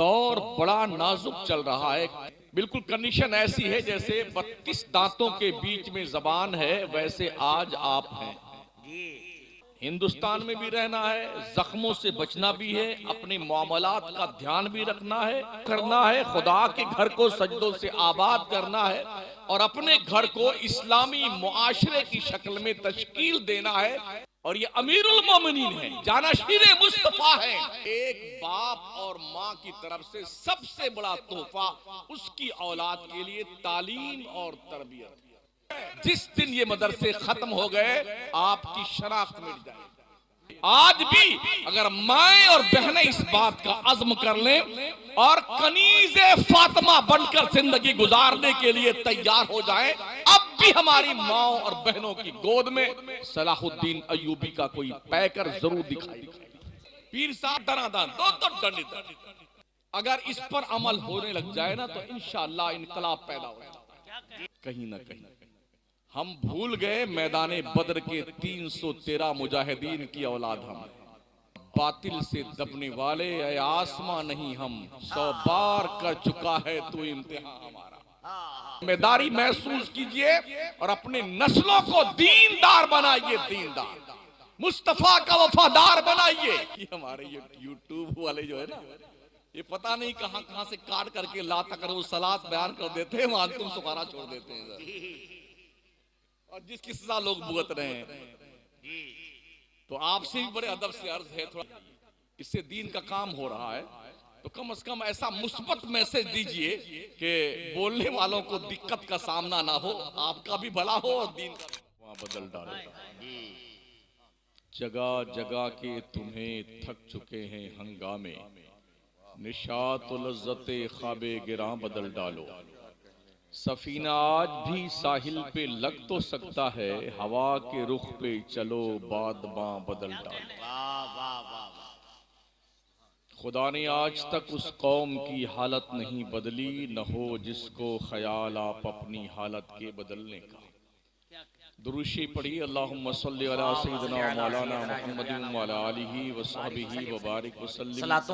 दौर बड़ा नाजुक चल रहा है। बिल्कुल कंडीशन ऐसी है जैसे 32 दांतों के बीच में जबान है, वैसे आज आप हैं। हिंदुस्तान में भी रहना है, जख्मों से बचना भी है, अपने मामलात का ध्यान भी रखना है, खुदा के घर को सजदों से आबाद करना है और अपने घर को इस्लामी मुआशरे की शक्ल में तश्कील देना है। और ये अमीरुल मोमिनीन है, जानाशीर मुस्तफा है। एक बाप और माँ की तरफ से सबसे बड़ा तोहफा उसकी औलाद के लिए तालीम और तरबियत। जिस दिन ये मदरसे खत्म हो गए आपकी शनाख्त मिट जाए। आज भी अगर माएं और बहनें इस बात का अज़्म कर लें और कनीज़े फातिमा बनकर जिंदगी गुजारने के लिए तैयार हो जाएं, अब भी हमारी माओ और बहनों की गोद में सलाहुद्दीन अय्यूबी का कोई पैकर जरूर दिखाई। पीर साहब दनादन दो तो दंडित। अगर इस पर अमल होने लग जाए ना तो इंशाअल्लाह इनकलाब पैदा हो जाए। कहीं ना कहीं हम भूल गए मैदाने बद्र के 313 मुजाहिदीन की औलाद हम। बातिल से दबने वाले ऐ आसमां नहीं हम, 100 बार कर चुका है तू इम्तिहान हमारा। जिम्मेदारी महसूस कीजिए और अपने नस्लों को दीनदार बनाइए, दीनदार मुस्तफा का वफादार बनाइए। ये हमारे ये यूट्यूब वाले जो है ना, ये पता नहीं कहां कहां से काट करके ला तकरो सलात बयान कर देते हैं, वहां तुम सुखाना छोड़ देते हैं और जिसकी सजा लोग भुगत रहे हैं। तो आपसे भी बड़े अदब से अर्ज है, थोड़ा इससे दीन का काम हो रहा है तो कम से कम ऐसा मुस्बत मैसेज दीजिए कि बोलने वालों को दिक्कत का सामना ना हो, आपका भी भला हो और दीन का वहां बदल डालो। जगह जगह के तुम्हें थक चुके हैं हंगामे, निशात लज्जते ख्वाबे गिरां बदल डालो। सफीना आज भी साहिल पे लग तो सकता है, हवा के रुख पे चलो बाद बां बदल डालो। खुदा ने आज तक उस कौम की हालत नहीं बदली, न हो जिसको ख्याल आप अपनी हालत के बदलने का। दुरूशी पढ़िए, अल्लाहुम्मा सल्ली अला सय्यिदिना मौलाना मुहम्मदिन व अला आलिहि व सहबिहि व बारिक व सल्लिम। सलातो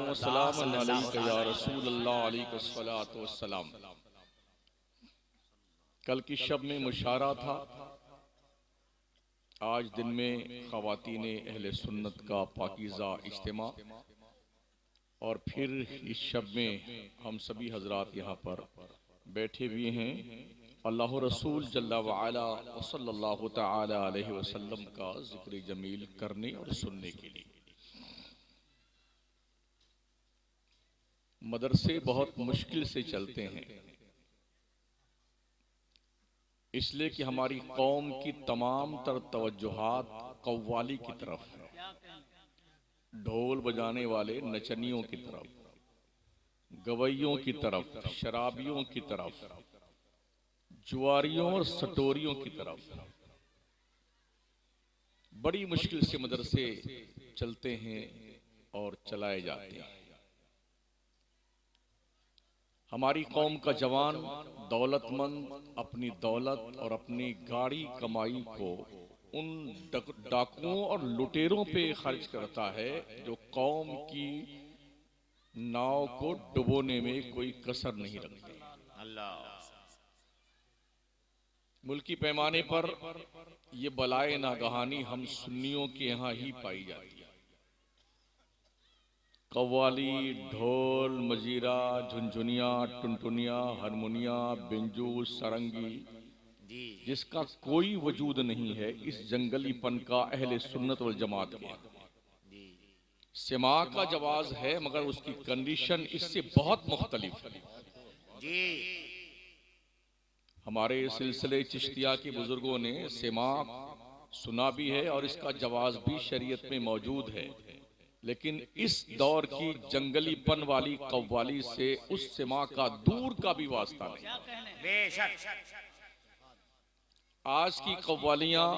व सलाम अलैका या रसूल अल्लाह, अलैका सलातो व सलाम। कल की शब में मुशारा था, आज दिन में ख़वातीने अहले सुन्नत का पाकीज़ा इज्तिमा और फिर इस शब में हम सभी हजरात यहाँ पर बैठे हुए हैं अल्लाह रसूल जल्ला व अला व सल्लल्लाहु तआला अलैहि वसल्लम का जिक्र जमील करने और सुनने के लिए। मदरसे बहुत मुश्किल से चलते हैं, इसलिए कि हमारी कौम की तमाम तर तवज्जुहात कव्वाली की तरफ है, ढोल बजाने वाले नचनियों की तरफ, गवैयों की तरफ, शराबियों की तरफ, जुआरियों और सटोरियों की तरफ। बड़ी मुश्किल से मदरसे चलते हैं और चलाए जाते हैं। हमारी कौम का जवान दौलतमंद अपनी दौलत और अपनी गाड़ी कमाई को उन डाकुओं और लुटेरों पे खर्च करता है जो कौम की नाव को डुबोने में कोई कसर नहीं रखते। मुल्की पैमाने पर ये बलाए नागहानी हम सुन्नियों के यहाँ ही पाई जाती है। कव्वाली, ढोल, मजीरा, झुनझुनिया, टुनटुनिया, हारमोनिया, बिंजू, सरंगी, जिसका कोई वजूद नहीं है इस जंगलीपन का अहले सुन्नत वल जमात के। सिमा का जवाज है मगर उसकी कंडीशन इससे बहुत मुख्तलिफ है। हमारे सिलसिले चिश्तिया के बुजुर्गों ने सिमा सुना भी है और इसका जवाज भी शरीयत में मौजूद है, लेकिन इस दौर की जंगलीपन वाली कव्वाली से उस सिमा का दूर का भी वास्ता नहीं। आज की कव्वालियां,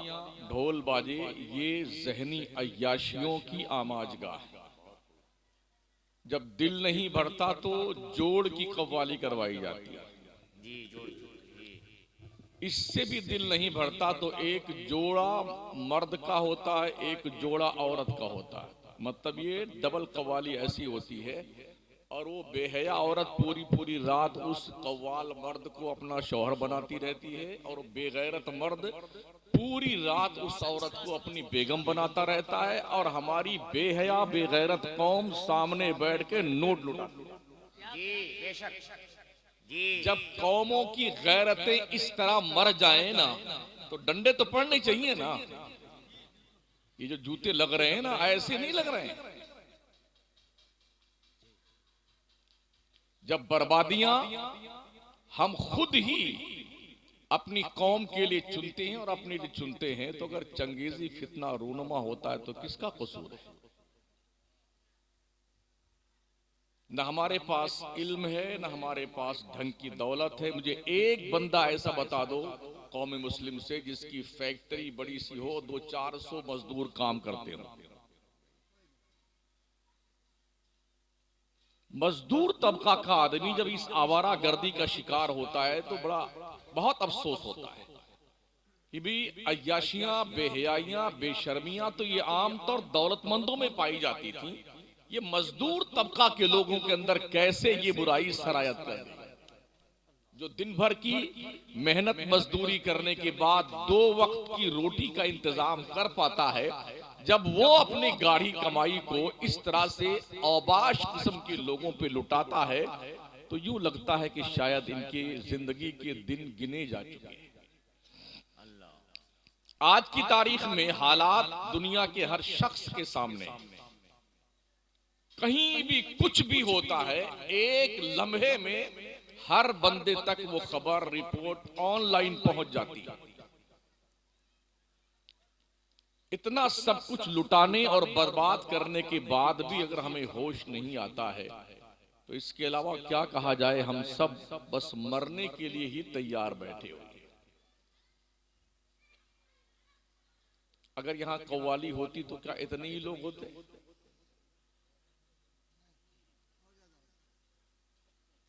ढोल बाजे ये जहनी अय्याशियों की आमाजगाह है। जब दिल नहीं भरता तो जोड़ की कव्वाली करवाई जाती है, इससे भी दिल नहीं भरता तो एक जोड़ा मर्द का होता है, एक जोड़ा औरत का होता है। मतलब ये डबल कव्वाली ऐसी होती है, और वो बेहया औरत पूरी पूरी रात उस कव्वाल मर्द को अपना शौहर बनाती रहती है, और बेगैरत मर्द पूरी रात उस औरत को अपनी बेगम बनाता रहता है, और हमारी बेहया बेगैरत कौम सामने बैठ के नोट लुटाती है। जी बेशक जी। जब कौमों की गैरतें इस तरह मर जाएं ना, तो डंडे तो पड़ने चाहिए ना। ये जो जूते लग रहे हैं ना, ऐसे नहीं लग रहे हैं। जब बर्बादियां हम खुद ही अपनी कौम के लिए चुनते हैं और अपने लिए चुनते हैं, तो अगर चंगेजी फितना रूनुमा होता है तो किसका कसूर है? न हमारे पास इल्म है, न हमारे पास ढंग की दौलत है। मुझे एक बंदा ऐसा बता दो कौम मुस्लिम से जिसकी फैक्ट्री बड़ी सी हो, 200-400 मजदूर काम करते हो। मजदूर तबका का आदमी जब इस आवारा गर्दी का शिकार होता है तो बहुत अफसोस होता है कि भी अय्याशियां, बेहयाइयां, बेशर्मियां तो ये आमतौर दौलतमंदों में पाई जाती थी। ये मजदूर तबका के लोगों के अंदर कैसे ये बुराई सरायत कर गई? जो दिन भर की मेहनत मजदूरी करने के बाद 2 वक्त की रोटी का इंतजाम कर पाता है, जब वो अपनी गाढ़ी कमाई को इस तरह से औबाश किस्म के लोगों पे लुटाता है, तो यूं लगता है कि शायद इनकी जिंदगी के दिन गिने जा चुके हैं। आज की तारीख में हालात दुनिया के हर शख्स के सामने, कहीं भी कुछ भी होता है, एक लम्हे में हर बंदे तक वो खबर, रिपोर्ट ऑनलाइन पहुंच जाती है। इतना सब कुछ लुटाने और बर्बाद करने के बाद भी अगर हमें होश नहीं आता है, तो इसके अलावा क्या कहा जाए? हम सब बस मरने के लिए ही तैयार बैठे हो। अगर यहां कव्वाली होती तो क्या इतने ही लोग होते?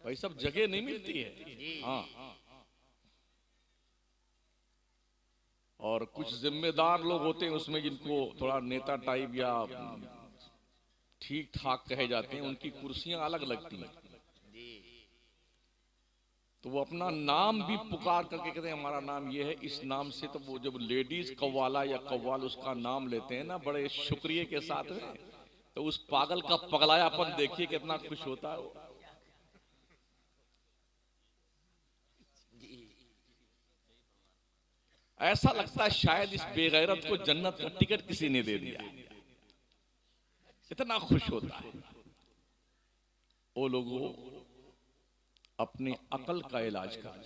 भाई सब जगह नहीं मिलती है। हाँ, और कुछ जिम्मेदार लोग होते हैं उसमें, जिनको थोड़ा नेता टाइप या ठीक ठाक कहे जाते हैं, उनकी कुर्सियां अलग लगती हैं। तो वो अपना नाम भी पुकार करके कहते हैं हमारा नाम ये है, इस नाम से। तो वो जब लेडीज कव्वाला या कव्वाल उसका नाम लेते हैं ना बड़े शुक्रिया के साथ में, तो उस पागल का पगलायापन देखिए कितना खुश होता है वो। ऐसा लगता है शायद इस बेगैरत को जन्नत का टिकट किसी ने दे दिया, इतना खुश होता है। वो लोगों अपनी अकल का इलाज कर,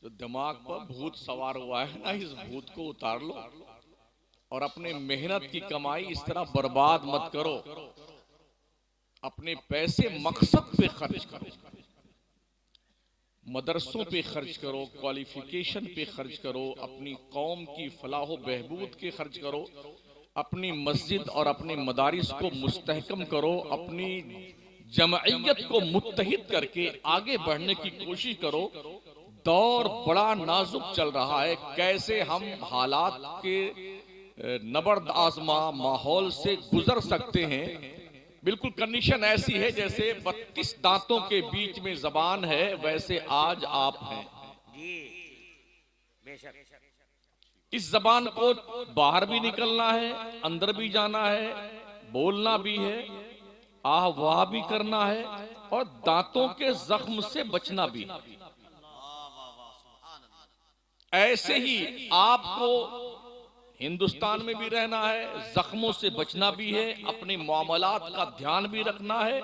जो दिमाग पर भूत सवार हुआ है ना, इस भूत को उतार लो और अपने मेहनत की कमाई इस तरह बर्बाद मत करो। अपने पैसे मकसद पे खर्च करो, मदरसों पे खर्च करो, क्वालिफिकेशन पे खर्च करो, अपनी कौम की फलाह बहबूद के खर्च करो, अपनी मस्जिद और अपने मदारिस को मुस्तहकम करो, अपनी जमइयत को मुत्तहिद करके आगे बढ़ने की कोशिश करो। दौर बड़ा नाजुक चल रहा है, कैसे हम हालात के नबर्द आजमा माहौल से गुजर सकते हैं। बिल्कुल कंडीशन ऐसी है जैसे 32 दांतों के बीच में जबान है, वैसे आज आप हैं। इस जबान को बाहर भी निकलना है, अंदर भी जाना है, बोलना भी है, आह वाह भी करना है, और दांतों के जख्म से बचना भी। ऐसे ही आपको हिंदुस्तान में भी रहना है, जख्मों से बचना भी है, अपने मामलात का ध्यान भी रखना है,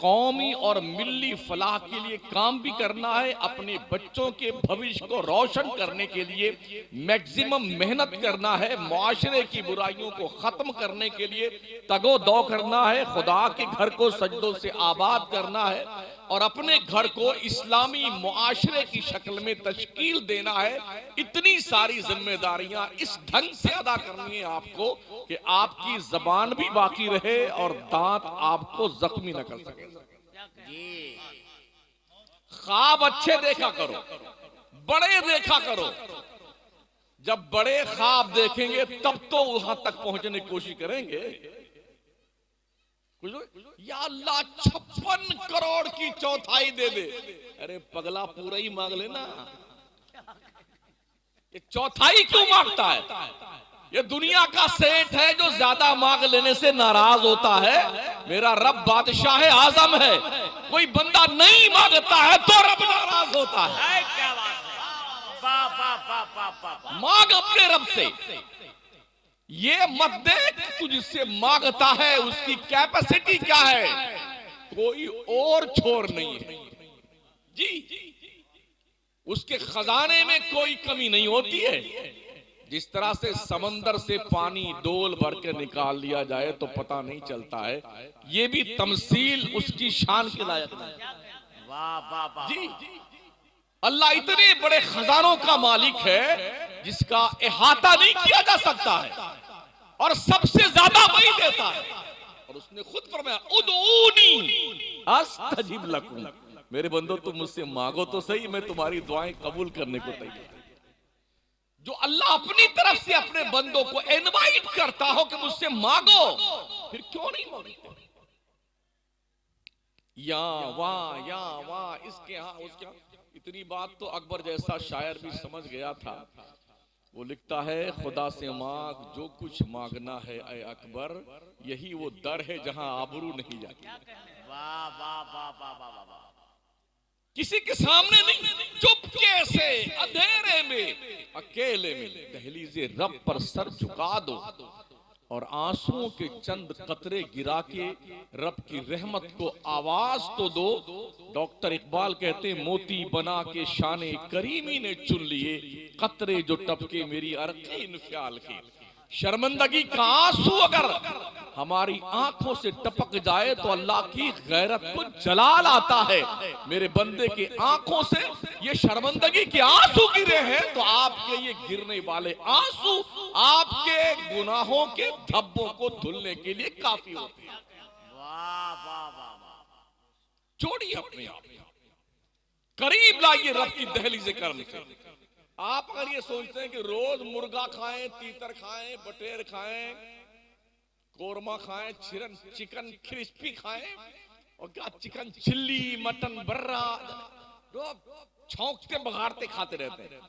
कौमी और मिल्ली फलाह के लिए काम भी करना है, अपने बच्चों के भविष्य को रोशन करने के लिए मैक्सिमम मेहनत करना है, मुआशरे की बुराइयों को खत्म करने के लिए तगो दो करना है, खुदा के घर को सजदों से आबाद करना है, और अपने घर को इस्लामी मुआशरे की शक्ल में तश्कील देना है। इतनी सारी जिम्मेदारियां इस ढंग से अदा करनी है आपको कि आपकी जबान भी बाकी रहे और दांत आपको जख्मी न कर सके। ख्वाब अच्छे देखा करो, बड़े देखा करो। जब बड़े ख्वाब देखेंगे तब तो वहां तक पहुंचने की कोशिश करेंगे। कुछ लोग, या अल्लाह 56 करोड़ की चौथाई दे दे। अरे पगला, पूरा ही मांग लेना, ये चौथाई क्यों मांगता है? ये दुनिया का सेठ है जो ज्यादा मांग लेने से नाराज होता है। मेरा रब बादशाह आजम है, कोई बंदा नहीं मांगता है तो रब नाराज होता है। क्या बात है, वाह वाह वाह वाह वाह। मांग अपने रब से, ये मत देख तू जिससे मांगता है उसकी कैपेसिटी क्या है, कोई और छोर नहीं है जी, उसके खजाने में कोई कमी नहीं होती है। जिस तरह से समंदर से पानी डोल भर के निकाल लिया जाए तो पता नहीं चलता है, ये भी तमसील उसकी शान के लायक नहीं। वाह वाह वाह जी, अल्लाह इतने बड़े खजानों का मालिक है जिसका इहाता नहीं किया जा सकता है, और सबसे ज्यादा वही देता है। और उसने खुद फरमाया, उदऊनी अस्तजिब लकुम, मेरे बंदो तुम मुझसे मांगो तो सही, मैं तुम्हारी दुआएं कबूल करने को तैयार। जो अल्लाह अपनी तरफ से अपने बंदों को इनवाइट करता हो कि मुझसे मांगो, फिर क्यों नहीं मांगते? या वाह इसके यहां उसके यहां, इतनी बात तो अकबर जैसा शायर भी समझ गया था। वो लिखता है, खुदा से मांग जो कुछ मांगना है ऐ अकबर, यही वो दर है जहां आबरू नहीं जाती। वाह वाह वाह वाह वाह वाह। किसी के सामने नहीं, चुपके से अंधेरे में अकेले में दहलीज़े रब पर सर झुका दो और आंसुओं के चंद कतरे गिरा के रब की रहमत को आवाज तो दो। डॉक्टर इकबाल कहते, मोती बना के शाने करीमी ने चुन लिए, कतरे जो टपके मेरी अरकीन ख्याल के। शर्मिंदगी का आंसू अगर हमारी आंखों से टपक जाए तो अल्लाह की गैरत को जलाल आता है। मेरे बंदे के आंखों से ये शर्मिंदगी के आंसू गिरे हैं तो आपके ये गिरने वाले आंसू आपके गुनाहों के धब्बों को धुलने के लिए काफी होते हैं। वाह वाह वाह वाह। जोड़िए अपने आप, करीब लाइए रब की दहलीज़े कर्म से। आप अगर ये सोचते हैं कि रोज मुर्गा खाएं, तीतर खाएं, बटेर खाएं, कोरमा खाएं, चिकन क्रिस्पी खाएं, और क्या चिकन चिल्ली, मटन बर्रा, छौंकते बघाड़ते खाते रहते हैं।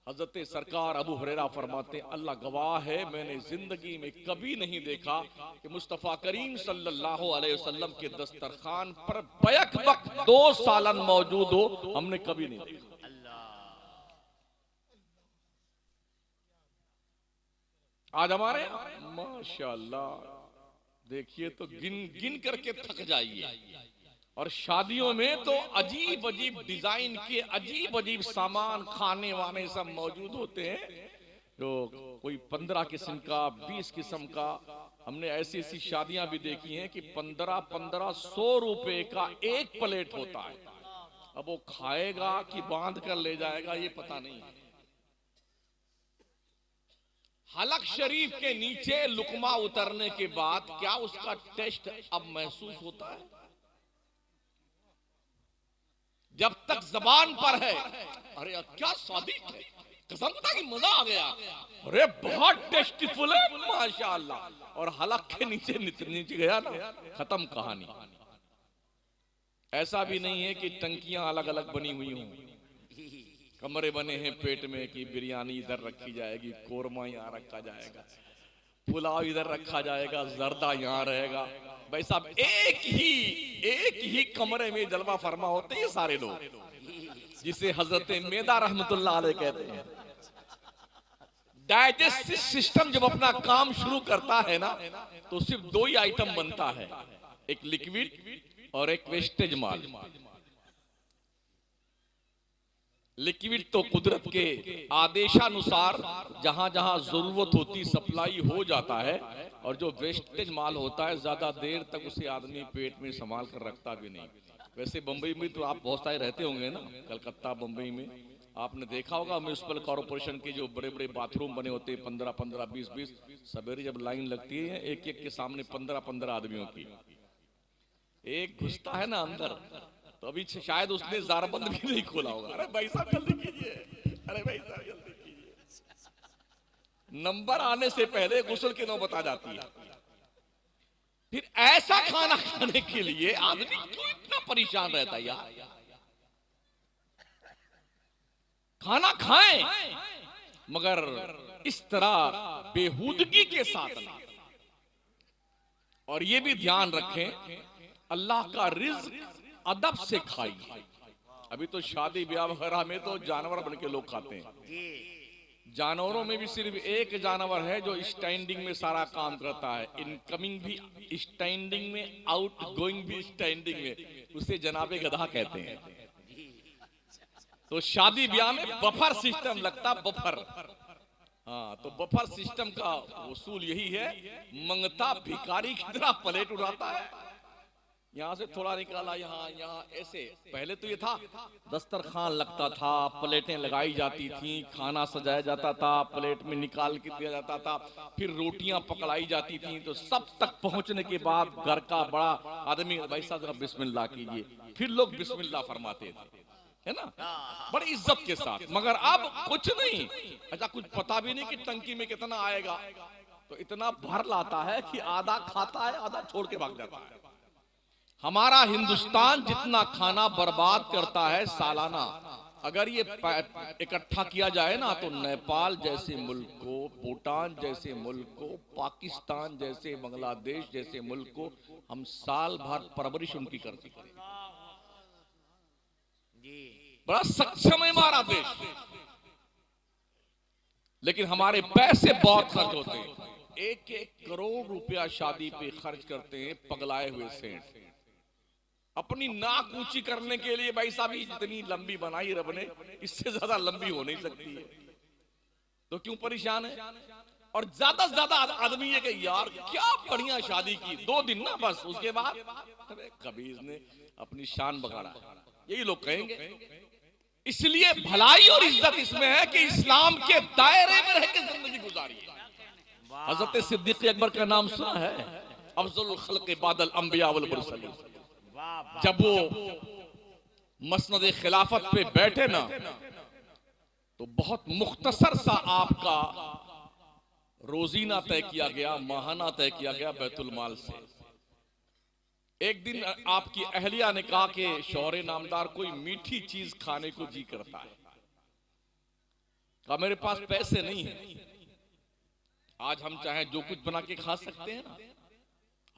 हजरत सरकार अबू हुरैरा फरमाते, अल्लाह गवाह है मैंने जिंदगी में कभी नहीं देखा कि मुस्तफा करीम सल्लल्लाहु अलैहि वसल्लम के दस्तरखान पर बैक वक्त 2 सालन मौजूद हो, हमने कभी नहीं देखा। आज हमारे माशाअल्लाह देखिए तो गिन गिन करके थक जाइए। और शादियों में तो अजीब अजीब डिजाइन के अजीब अजीब सामान, खाने वाने सब मौजूद होते हैं। जो कोई 15 किस्म का, 20 किस्म का, हमने ऐसी ऐसी शादियां भी देखी हैं कि 1500 रुपए का एक प्लेट होता है। अब वो खाएगा कि बांध कर ले जाएगा ये पता नहीं। हलक शरीफ के नीचे लुकमा उतरने के बाद क्या उसका टेस्ट अब महसूस होता है? जब तक जबान पर है, अरे क्या स्वादिष्ट है, कसम खुदा की मजा आ गया, अरे बहुत टेस्टीफुल है माशाअल्लाह। और हलक के नीचे नीचे गया ना, खत्म कहानी। ऐसा भी नहीं है कि टंकियां अलग अलग बनी हुई हों, कमरे बने हैं पेट में कि बिरयानी इधर रखी जाएगी, कोरमा यहाँ रखा जाएगा, पुलाव इधर रखा जाएगा, जर्दा यहाँ रहेगा। भाई साहब एक ही कमरे में जलवा फरमा होते हैं सारे लोग, जिसे हजरत मेदा रहमतुल्लाह अलैह कहते हैं। डाइजेस्टिव सिस्टम जब अपना काम शुरू करता है ना तो सिर्फ 2 ही आइटम बनता है, एक लिक्विड और एक वेस्टेज माल। लिक्विड तो कुदरत के आदेशानुसार जहां जहां जरूरत होती सप्लाई हो जाता है, और जो वेस्टेज माल होता है ज्यादा देर तक उसे आदमी पेट में संभाल कर रखता भी नहीं। वैसे बंबई में तो आप बहुत सारे रहते होंगे ना, कलकत्ता बंबई में आपने देखा होगा म्युनिसिपल कॉर्पोरेशन के जो बड़े बड़े बाथरूम बने होते हैं 15-15, 20-20, सवेरे जब लाइन लगती है एक एक के सामने 15-15 आदमियों की, एक घुसता है ना अंदर तो अभी शायद उसने ज़ारबंद भी नहीं खोला होगा। अरे भाई साहब जल्दी कीजिए, अरे भाई साहब जल्दी कीजिए। नंबर आने से पहले गुस्ल की नौबत आ जाती है। फिर ऐसा खाना खाने के लिए आदमी क्यों इतना परेशान रहता है यार? खाना खाएं मगर इस तरह बेहूदगी के साथ नहीं। और ये भी ध्यान रखें, अल्लाह का रिज्क अदब से खाइए। अभी तो शादी ब्याह वगैरह में तो जानवर बन के लोग खाते हैं। जी जानवरों में भी सिर्फ एक जानवर है जो स्टैंडिंग में सारा काम करता है, इनकमिंग भी स्टैंडिंग में, आउट गोइंग भी स्टैंडिंग में, उसे जनाबे गधा कहते हैं। तो शादी ब्याह में बफर सिस्टम लगता, बफर। हाँ, तो बफर सिस्टम का उसूल यही है, मंगता भिखारी की तरह प्लेट उड़ाता है, यहाँ से थोड़ा निकाला, यहाँ यहाँ ऐसे। पहले तो ये था, दस्तरखान लगता था, प्लेटें लगाई जाती थी, खाना सजाया जाता था, प्लेट में निकाल के दिया जाता था, फिर रोटियां पकड़ाई जाती थी। तो सब तक पहुंचने के बाद घर का बड़ा आदमी, भाई साहब जरा बिस्मिल्लाह कीजिए, फिर लोग बिस्मिल्लाह फरमाते थे, है ना, बड़ी इज्जत के साथ। मगर अब कुछ नहीं, अच्छा कुछ पता भी नहीं कि टंकी में कितना आएगा, तो इतना भर लाता है कि आधा खाता है, आधा छोड़ के भाग जाता है। हमारा हिंदुस्तान जितना खाना बर्बाद करता है सालाना, अगर ये इकट्ठा किया जाए ना, तो नेपाल जैसे मुल्क को, भूटान जैसे मुल्क को, पाकिस्तान जैसे, बांग्लादेश जैसे मुल्क को हम साल भर परवरिश उनकी कर सकते हैं। बड़ा सक्षम है हमारा देश, लेकिन हमारे पैसे बहुत खर्च होते हैं। 1-1 करोड़ रुपया शादी पे खर्च करते हैं पगलाए हुए सेठ। अपनी नाक ऊंची करने के लिए भाई साहब जितनी लंबी बनाई रब ने, इससे ज्यादा लंबी हो नहीं सकती है, तो क्यों परेशान है? और ज्यादा से ज्यादा आदमी ये कि यार क्या बढ़िया शादी की, 2 दिन ना बस, उसके बाद अरे कभी इसने अपनी शान बगाड़ा, यही लोग कहेंगे। इसलिए भलाई और इज्जत इसमें है कि इस्लाम के दायरे में रह के जिंदगी गुजारिए। हजरत सिद्दीक अकबर का नाम सुना है, अफजलुल खल्क़ बादल अंबिया वल मुरसलीन। जब वो मसनद खिलाफत पे बैठे ना, तो बहुत मुख्तसर सा आपका रोजीना तय किया गया, माहाना तय किया गया बैतुल माल से। एक दिन आपकी अहलिया ने कहा कि शौहरे नामदार कोई मीठी चीज खाने को जी करता है। कहा मेरे पास पैसे नहीं है, आज हम चाहे जो कुछ बना के खा सकते हैं ना,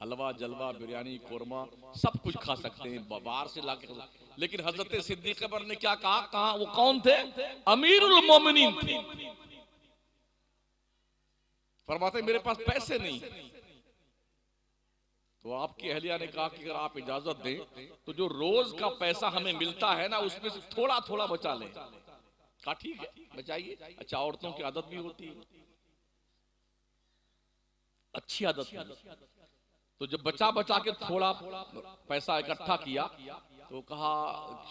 हलवा जलवा बिरयानी कोरमा सब कुछ खा सकते हैं, बाहर से लाके, लेकिन हजरत सिद्दीक अकबर ने क्या कहा? कहा वो कौन थे? अमीरुल मोमिनीन थे। फरमाते मेरे पास पैसे नहीं। तो आपकी अहलिया ने कहा कि अगर आप इजाजत दें तो जो रोज का पैसा हमें मिलता है ना, उसमें से थोड़ा थोड़ा बचा लें। कहा ठीक है बचाइए। अच्छा, औरतों की आदत भी होती है, अच्छी आदत है। तो जब बचा बचा के थोड़ा पैसा इकट्ठा किया, तो कहा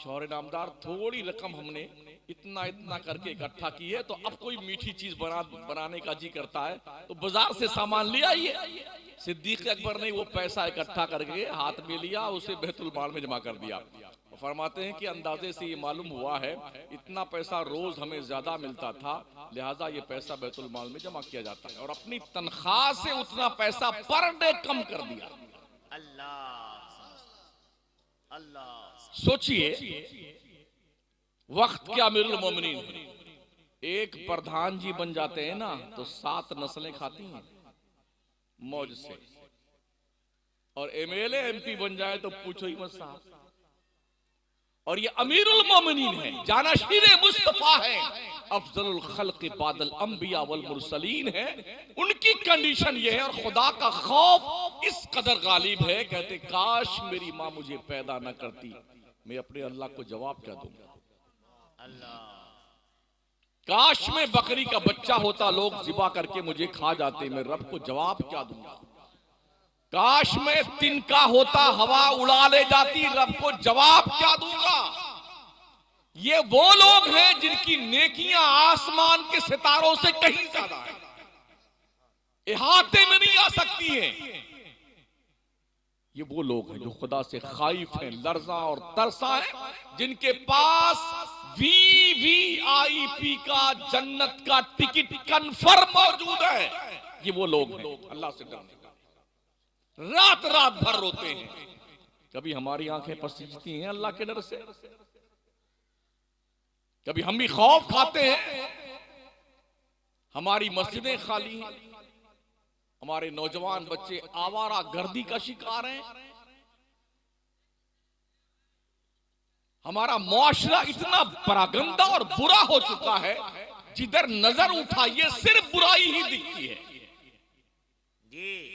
शौहरे नामदार थोड़ी रकम हमने इतना इतना करके इकट्ठा की है, तो अब कोई मीठी चीज बनाने का जी करता है तो बाजार से सामान ले आइए। सिद्दीक अकबर ने वो पैसा इकट्ठा करके हाथ में लिया, उसे बैतुल माल में जमा कर दिया। फरमाते हैं कि अंदाजे से ये मालूम हुआ है इतना पैसा रोज हमें ज्यादा मिलता था, लिहाजा ये पैसा बैतुल माल में जमा किया जाता है, और अपनी तनख्वाह से उतना पैसा पर डे कम कर दिया। अल्लाह अल्लाह। सोचिए वक्त क्या अमीरुल मोमिनीन है। एक प्रधान जी बन जाते हैं ना तो 7 नस्लें खाती हैं मौज से, और एमएलए एमपी बन जाए तो पूछो ही मत साहब। और ये अमीरुल मोमिनीन है, जानाशीरे मुस्तफा है, अफजलुल खल्क़ बादल अंबिया वल मुरसलीन है। उनकी कंडीशन ये है, और खुदा का खौफ इस कदर गालिब है, कहते काश मेरी माँ मुझे पैदा न करती, मैं अपने अल्लाह को जवाब क्या दूंगा। काश में बकरी का बच्चा होता, लोग जिबा करके मुझे खा जाते, मैं रब को जवाब क्या दूंगा। काश में तिनका होता, हवा उड़ा ले जाती, रब को जवाब क्या दूंगा। ये वो लोग हैं जिनकी नेकियां आसमान के सितारों से कहीं ज्यादा है, इहाते में नहीं आ सकती हैं। ये वो लोग हैं जो खुदा से खाइफ हैं, लर्जा और तरसा है, जिनके पास VVIP का जन्नत का टिकट कंफर्म मौजूद है। ये वो लोग हैं अल्लाह से डरने। रात रात भर रोते हैं। कभी हमारी आंखें पसीजती हैं अल्लाह के डर से, कभी हम भी खौफ खाते हैं। हमारी मस्जिदें खाली हैं, हमारे नौजवान बच्चे आवारा गर्दी का शिकार हैं, हमारा मुआशरा इतना परागंदा और बुरा हो चुका है, जिधर नजर उठाइए सिर्फ बुराई ही दिखती है।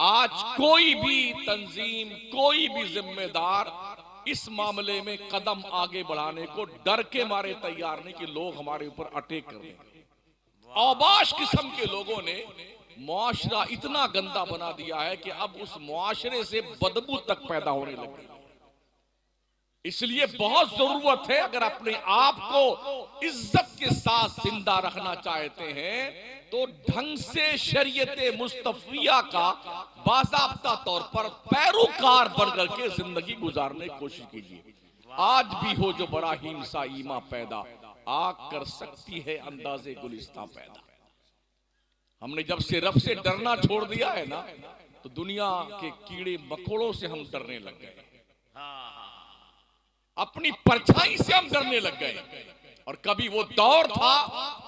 आज कोई भी तंजीम, कोई भी जिम्मेदार इस मामले में कदम आगे बढ़ाने को डर के मारे तैयार नहीं कि लोग हमारे ऊपर अटैक कर रहे हैं। औबाश किस्म के लोगों ने मुआशरा इतना गंदा बना दिया है कि अब उस मुआशरे से बदबू तक पैदा होने लगी। इसलिए बहुत जरूरत है, अगर अपने आप को इज्जत के साथ जिंदा रखना चाहते हैं तो ढंग से शरीयते मुस्तफिया का बाज़ाब्ता तौर पर पैरोकार बनकर के जिंदगी गुजारने की कोशिश कीजिए। आज भी हो जो बड़ा हिंसा ईमा पैदा, आग कर सकती है अंदाजे गुलिस्तां पैदा। हमने जब से रब से डरना छोड़ दिया है ना, तो दुनिया के कीड़े मकोड़ों से हम डरने लग गए, अपनी परछाई से हम डरने लग गए। और कभी वो दौर था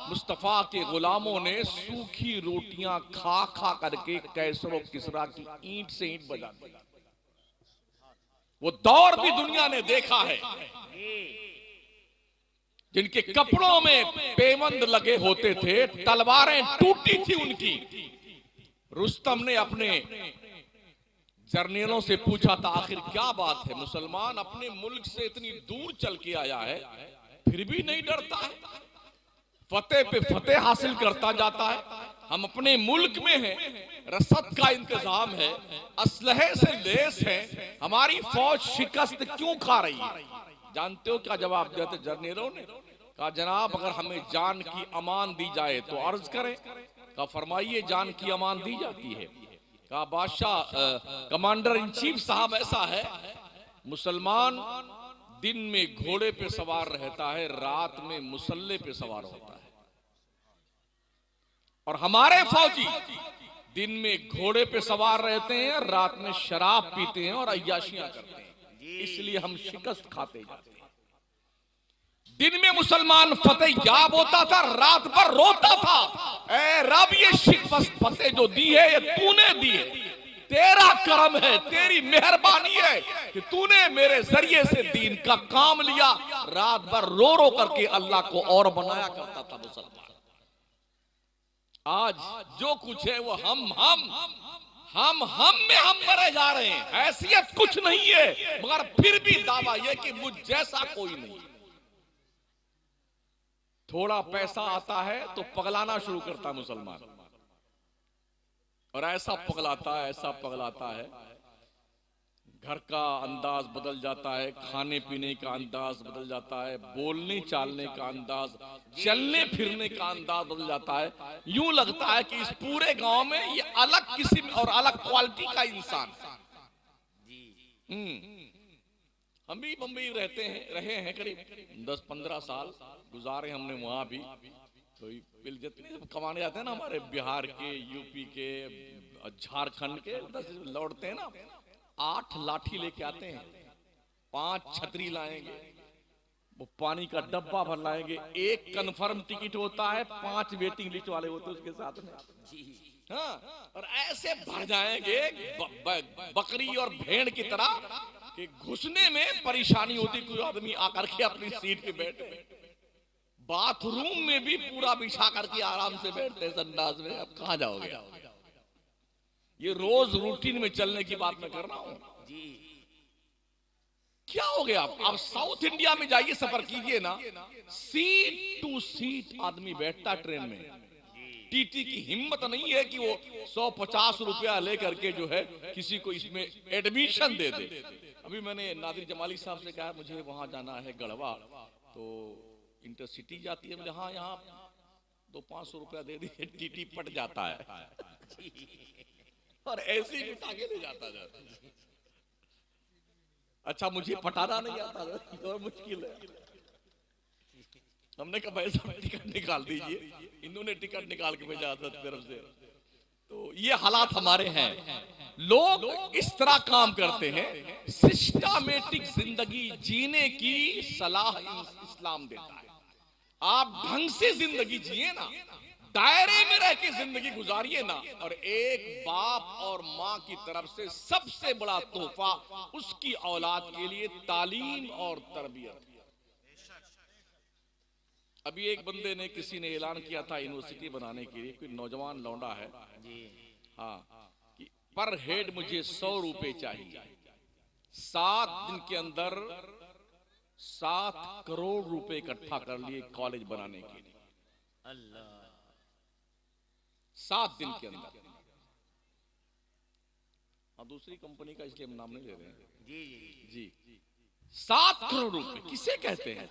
मुस्तफा के गुलामों ने सूखी रोटियां खा खा करके कैसर और किसरा की ईंट से ईंट बजा दी। वो दौर भी दुनिया ने देखा है, जिनके कपड़ों में पेवंद लगे होते थे, तलवारें टूटी थी उनकी। रुस्तम ने अपने जर्नेलों से पूछा था, आखिर क्या बात है, मुसलमान अपने मुल्क से इतनी दूर चल के आया है फिर भी नहीं डरता है, फतेह पे फतेह हासिल करता जाता है। हम अपने मुल्क में हैं, रसद का इंतजाम है, असलहे से लेस है, हमारी फौज शिकस्त क्यों खा रही है? जानते हो क्या जवाब दिया था जर्नेलों ने? कहा, जनाब अगर हमें जान की अमान दी जाए तो अर्ज करें। कहा, फरमाइए जान की अमान दी जाती है। कहा, बादशाह कमांडर इन चीफ साहब ऐसा है, मुसलमान दिन में घोड़े पे सवार रहता है, रात में मुसल्ले पे सवार होता है, और हमारे फौजी दिन में घोड़े पे सवार रहते हैं, रात में शराब पीते हैं और अय्याशियां करते हैं, इसलिए हम शिकस्त खाते जाते हैं। दिन में मुसलमान फतेह याब होता था, रात भर रोता था, ऐ रब ये शिकस्त फतेह जो दी है ये तूने दी है, तेरा करम है, तेरी मेहरबानी है कि तूने मेरे जरिए से दीन का काम लिया। रात भर रो रो करके अल्लाह को और बनाया करता था मुसलमान। आज जो कुछ है वो हम में हम मरे जा रहे हैं। हैसियत कुछ नहीं है, मगर फिर भी दावा यह कि मुझ जैसा कोई नहीं। थोड़ा पैसा आता है तो पगलाना शुरू करता है मुसलमान, और ऐसा पगलाता है, घर का अंदाज बदल जाता है, खाने पीने का अंदाज बदल जाता है, बोलने चालने का अंदाज, चलने फिरने का अंदाज बदल जाता है। यूं लगता है कि इस पूरे गांव में ये अलग किस्म और अलग क्वालिटी का इंसान। हम भी बम्बई रहे हैं, करीब 10-15 साल गुजारे हमने वहां भी। तो जितने कमाने जाते हैं ना हमारे बिहार के, यूपी के, झारखंड के, लौटते हैं ना, 8 लाठी लेके आते हैं, 5 छतरी लाएंगे, वो पानी का डब्बा भर लाएंगे, 1 कन्फर्म टिकट होता है, 5 वेटिंग लिस्ट वाले होते हैं उसके साथ में। हाँ, और ऐसे भर जाएंगे बकरी और भेड़ की तरह कि घुसने में परेशानी होती। कोई आदमी आकर के अपनी सीट पे बैठे, बाथरूम में भी पूरा बिछा करके आराम से बैठते हैं संडास में। अब कहां जाओगे? ये रोज रूटीन में चलने की बात मैं कर रहा हूं। क्या हो गया? आप साउथ इंडिया में जाइए, सफर कीजिए ना, सीट टू सीट आदमी बैठता ट्रेन में। टीटी की हिम्मत नहीं है कि वो 150 रुपया लेकर के जो है किसी को इसमें एडमिशन दे दे। अभी मैंने नादिर जमाली साहब से कहा मुझे वहां जाना है गढ़वा, तो इंटरसिटी जाती है। मुझे हाँ, यहाँ 200-500 रुपया दे दिए, टीटी पट जाता है और ऐसे ही उठा के ले जाता है। अच्छा, मुझे पटाना नहीं आता और मुश्किल है। हमने कहा भाई साहब टिकट निकाल दीजिए, इन्होंने टिकट निकाल के भेजा था तरफ से। तो ये हालात हमारे हैं। लोग इस तरह काम करते हैं, सिस्टमैटिक जिंदगी जीने की सलाह इस्लाम देता है। आप ढंग से जिंदगी जिए ना, दायरे में रह के जिंदगी गुजारिए ना, और एक बाप और माँ की तरफ से सबसे बड़ा तोहफा उसकी औलाद के लिए तालीम और तरबियत। अभी एक बंदे ने, किसी ने ऐलान किया था यूनिवर्सिटी बनाने के लिए, कोई नौजवान लौंडा है, हाँ, कि पर हेड मुझे 100 रुपए चाहिए, 7 दिन के अंदर 7 करोड़ रुपए इकट्ठा कर लिए कॉलेज बनाने के लिए। अल्लाह, 7 दिन के अंदर। हाँ, दूसरी कंपनी का इसलिए हम नाम नहीं ले रहे हैं। जी, 7 करोड़ रुपए किसे कहते हैं?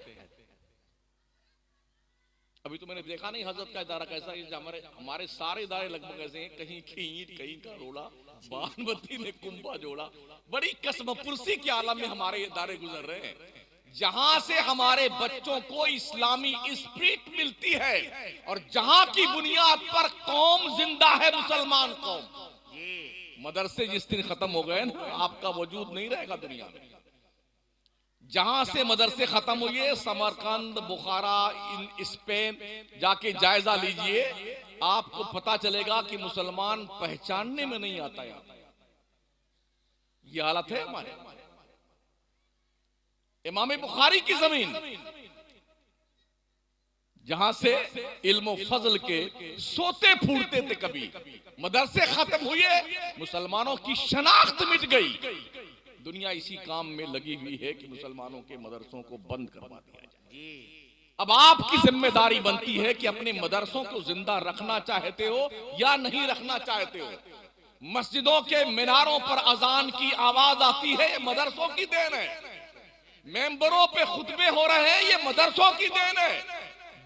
अभी तो मैंने देखा नहीं हजरत का इदारा कैसा है। हमारे सारे इदारे लगभग ऐसे हैं, कहीं की ईंट कहीं का रोड़ा, बानबत्ती ने कुंभा जोड़ा। बड़ी कसमपुरसी के आलम में हमारे इदारे गुजर रहे हैं, जहां से हमारे बच्चों को इस्लामी स्पिरिट मिलती है, और जहां की बुनियाद पर कौम जिंदा है, मुसलमान कौम। मदरसे जिस दिन खत्म हो गए ना, आपका वजूद नहीं रहेगा दुनिया में। जहां से मदरसे खत्म हुए, समरकंद, बुखारा, स्पेन, जाके जायजा लीजिए, आपको पता चलेगा कि मुसलमान पहचानने में नहीं आता यार। ये हालत है हमारे। इमाम बुखारी की जमीन, जहां से इल्म फजल के सोते फूटते थे, कभी मदरसे खत्म हुए, मुसलमानों की शनाख्त मिट गई। दुनिया इसी काम में लगी हुई है कि मुसलमानों के मदरसों को बंद करवा दिया जाए। अब आपकी जिम्मेदारी बनती है कि अपने मदरसों को जिंदा रखना चाहते हो या नहीं रखना चाहते हो। मस्जिदों के मीनारों पर अजान की आवाज आती है, ये मदरसों की देन है। मेंबरों पे खुतबे हो रहे हैं, ये मदरसों की देन है।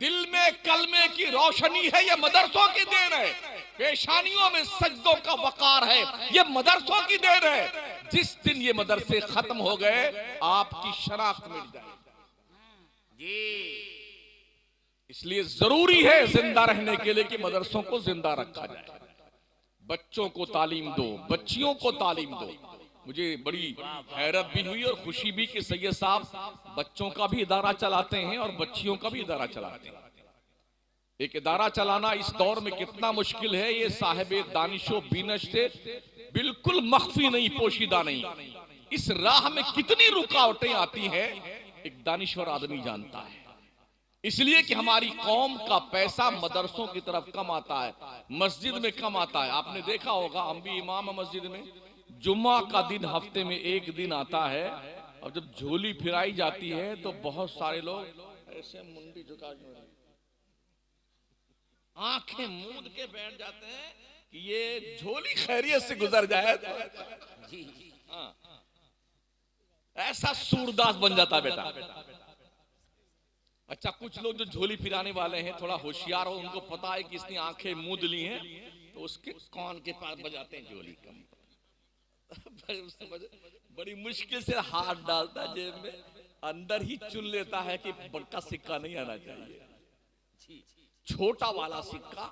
दिल में कलमे की रोशनी है, ये मदरसों की देन है। पेशानियों में सजदों का वकार है, ये मदरसों की देन है। जिस दिन ये मदरसे खत्म हो गए, आपकी शनाख्त मिट जाएगी। इसलिए जरूरी है जिंदा रहने के लिए कि मदरसों को जिंदा रखा जाए। बच्चों को तालीम दो, बच्चियों को तालीम दो। मुझे बड़ी हैरत भी हुई और खुशी भी कि सैयद साहब बच्चों का भी इदारा चलाते हैं और बच्चियों का भी इदारा चलाते हैं। एक इदारा चलाना इस दौर में कितना मुश्किल है, ये साहिबे दानिशो बीनश से बिल्कुल मख्फी नहीं, पोशीदा नहीं। इस राह में कितनी रुकावटें आती हैं, एक दानिश्वर आदमी जानता है। इसलिए कि हमारी कौम का पैसा मदरसों की तरफ कम आता है, मस्जिद में कम आता है। आपने देखा होगा, हम भी इमाम मस्जिद में, जुम्मा का दिन हफ्ते में एक दिन आता है, और जब झोली फिराई जाती है तो बहुत सारे लोग ऐसे मुंडी झुका आंखें मूंद के बैठ जाते हैं कि ये झोली खैरियत से गुजर जाए। हाँ, ऐसा सूरदास बन जाता बेटा। अच्छा, कुछ लोग जो झोली फिराने वाले हैं थोड़ा होशियार हो, उनको पता है कि इसने आंखें मूंद ली हैं, तो उसके कान के पास बजाते हैं झोली कम। बड़ी मुश्किल से हाथ डालता है जेब में, अंदर ही चुन लेता है कि बड़का सिक्का नहीं आना चाहिए, छोटा वाला सिक्का,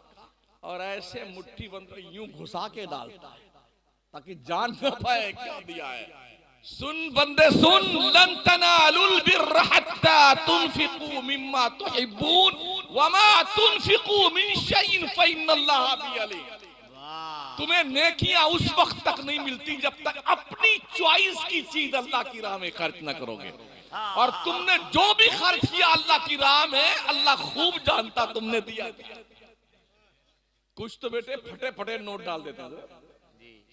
और ऐसे मुट्ठी बंद यूं घुसा के डालता है ताकि जान न पाए क्या दिया है। सुन बंदे सुन, लन तनालुल बिर्र हत्ता तुनफिकू मिम्मा तुहिब्बून वमा तुनफिकू मिन शैइन फइन्नल्लाह बिअलीम। तुम्हें नेकियां उस वक्त तक नहीं मिलती जब तक अपनी चॉइस की चीज अल्लाह की राह में खर्च न करोगे। और तुमने जो भी खर्च किया अल्लाह की राह में, अल्लाह खूब जानता तुमने दिया। कुछ तो बेटे फटे फटे नोट डाल देते हैं।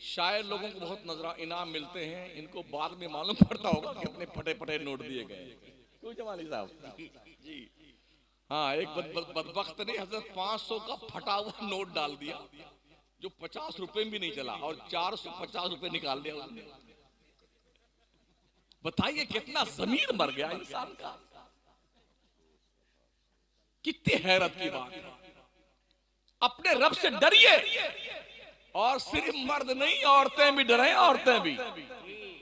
शायद लोगों को बहुत नजर इनाम मिलते हैं, इनको बाद में मालूम पड़ता होगा कि अपने फटे फटे नोट दिए गए। क्यों जमाली साहब जी? हाँ, एक बदबख्त ने हजरत 500 का फटा हुआ नोट डाल दिया, जो 50 रुपए भी नहीं चला, और 450 रुपए निकाल दिया उसने। बताइए कितना जमीर मर गया इंसान का। कितनी हैरत की बात है। अपने रब से डरिए, और सिर्फ मर्द नहीं, औरतें भी डरें, औरतें भी।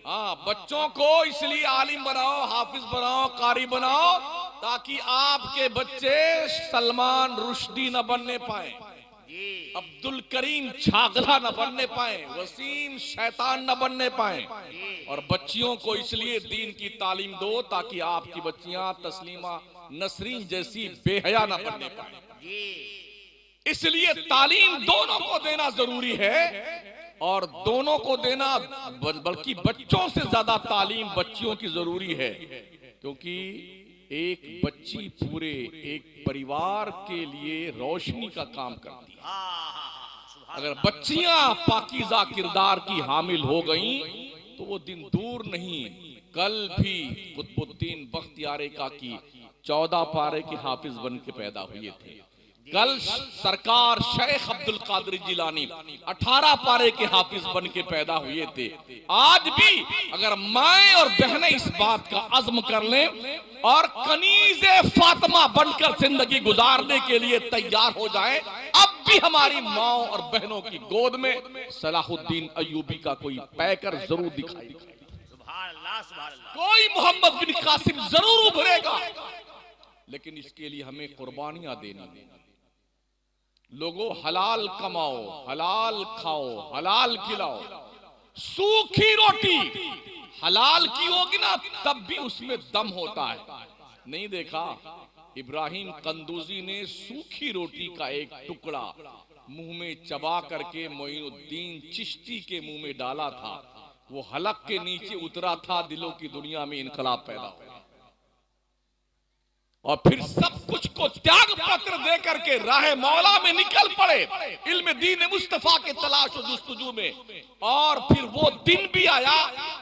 हाँ, बच्चों को इसलिए आलिम बनाओ, हाफिज बनाओ, कारी बनाओ, ताकि आपके बच्चे सलमान रुश्दी न बनने पाए। अब्दुल करीम छागला न बनने पाए, वसीम शैतान न बनने पाए। और बच्चियों को इसलिए दीन की तालीम दो ताकि आपकी बच्चियां तस्लीमा नसरीन जैसी बेहया न बनने पाए। इसलिए तालीम दोनों को देना जरूरी है, और दोनों को देना बल्कि बच्चों से ज्यादा तालीम बच्चियों की जरूरी है, क्योंकि एक बच्ची पूरे एक परिवार के लिए रोशनी का काम करती है। अगर बच्चियां पाकीज़ा किरदार की हामिल हो गईं तो वो दिन दूर नहीं, कल भी कुतुबुद्दीन बख्तियार काकी 14 पारे के हाफिज बन के पैदा हुए थे। कल सरकार शेख अब्दुल कादिर जिलानी 18 पारे के हाफिज बन के पैदा हुए थे। आज भी अगर माएं और बहनें इस बात का अज़्म कर लें और कनीज़े फातिमा बनकर जिंदगी गुजारने के लिए तैयार हो जाएं, अब भी हमारी माओ और बहनों की गोद में सलाहुद्दीन अय्यूबी का कोई पैकर जरूर दिखाई देगा, कोई मोहम्मद बिन कासिम जरूर उभरेगा। लेकिन इसके लिए हमें कुर्बानियां देनी। लोगों, हलाल कमाओ, हलाल खाओ, हलाल खिलाओ। सूखी रोटी हलाल की होगी ना तब भी उसमें दम होता है। नहीं देखा इब्राहिम कंदूजी ने सूखी रोटी का एक टुकड़ा मुंह में चबा करके मोइनुद्दीन चिश्ती के मुंह में डाला था, वो हलक के नीचे उतरा था, दिलों की दुनिया में इनकलाब पैदा हुआ, और फिर सब कुछ को त्याग पत्र दे करके राह मौला में निकल पड़े इल्म दीन मुस्तफा के तलाश और जुस्तजू में। और फिर वो दिन भी आया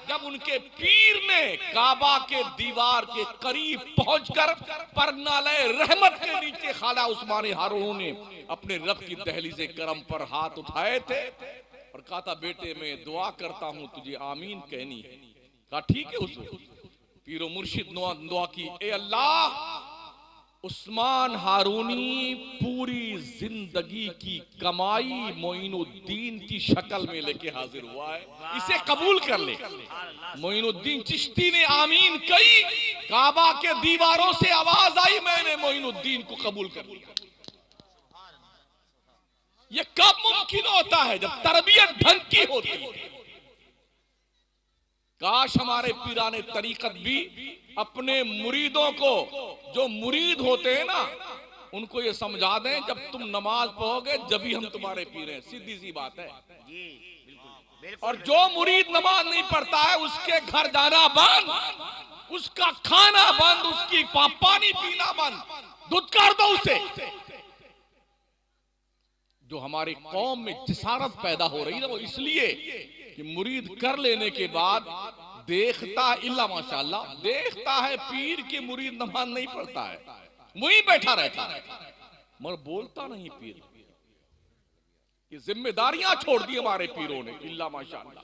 जब उनके पीर ने काबा के दीवार के करीब पहुंचकर परनालय रहमत के नीचे खाला उस्मान हारून ने अपने रब की दहलीज़े करम पर हाथ उठाए थे और कहा था, बेटे मैं दुआ करता हूं तुझे आमीन कहनी है। कहा ठीक है। उस पीरो मुर्शिद दुआ की, ए अल्लाह, उस्मान हारूनी पूरी जिंदगी की कमाई मोइनुद्दीन की शक्ल में लेके हाजिर हुआ है, इसे कबूल कर ले। मोइनुद्दीन चिश्ती ने आमीन कही, काबा के दीवारों से आवाज आई, मैंने मोइनुद्दीन को कबूल कर लिया। यह कब मुमकिन होता है? जब तरबियत ढंग की होती है। काश हमारे पीराने तरीकत भी अपने मुरीदों को, जो मुरीद होते हैं ना, उनको ये समझा दें, जब तुम नमाज पढ़ोगे जब ही हम तुम्हारे पीर हैं। सीधी सी बात है। और जो मुरीद नमाज नहीं पढ़ता है उसके घर जाना बंद, उसका खाना बंद, उसकी पानी पीना बंद, धुतकार दो उसे। जो हमारी कौम में जिसारत पैदा हो रही है वो इसलिए कि मुरीद कर लेने के बाद देखता इल्ला माशाअल्लाह, देखता है पीर के मुरीद नमाज नहीं पढ़ता है, वहीं बैठा रहता है मगर बोलता नहीं पीर। ये जिम्मेदारियां छोड़ दी हमारे पीरों ने, इल्ला माशाअल्लाह।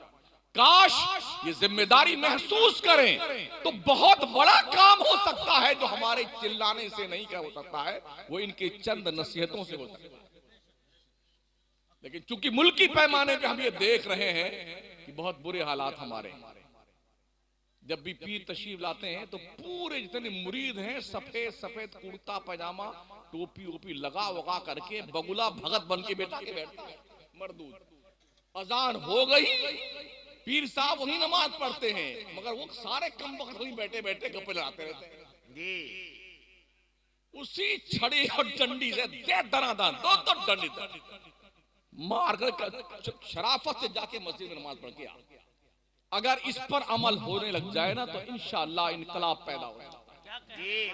काश ये जिम्मेदारी महसूस करें तो बहुत बड़ा काम हो सकता है। जो हमारे चिल्लाने से नहीं क्या हो सकता है, वो इनके चंद नसीहतों से हो सकता है। लेकिन चूंकि मुल्की पैमाने पे हम ये देख रहे हैं कि बहुत बुरे हालात हमारे हैं। जब भी पीर तशरीफ लाते हैं तो पूरे जितने मुरीद हैं सफेद सफेद कुर्ता पैजामा टोपी वोपी लगा वगा करके बगुला भगत बन के बैठा के बैठता है मरदूद। अजान हो गई, पीर साहब वही नमाज पढ़ते हैं मगर वो सारे कम वक्त वहीं बैठे बैठे गप्पे लड़ाते रहते हैं। उसी छड़ी और डंडी से दे दनादन दो डंडी मार कर शराफत से जाके मस्जिद में नमाज पढ़ के आ। अगर इस पर अमल होने लग जाए ना तो इंशाअल्लाह इनकलाब पैदा हो जाएगा।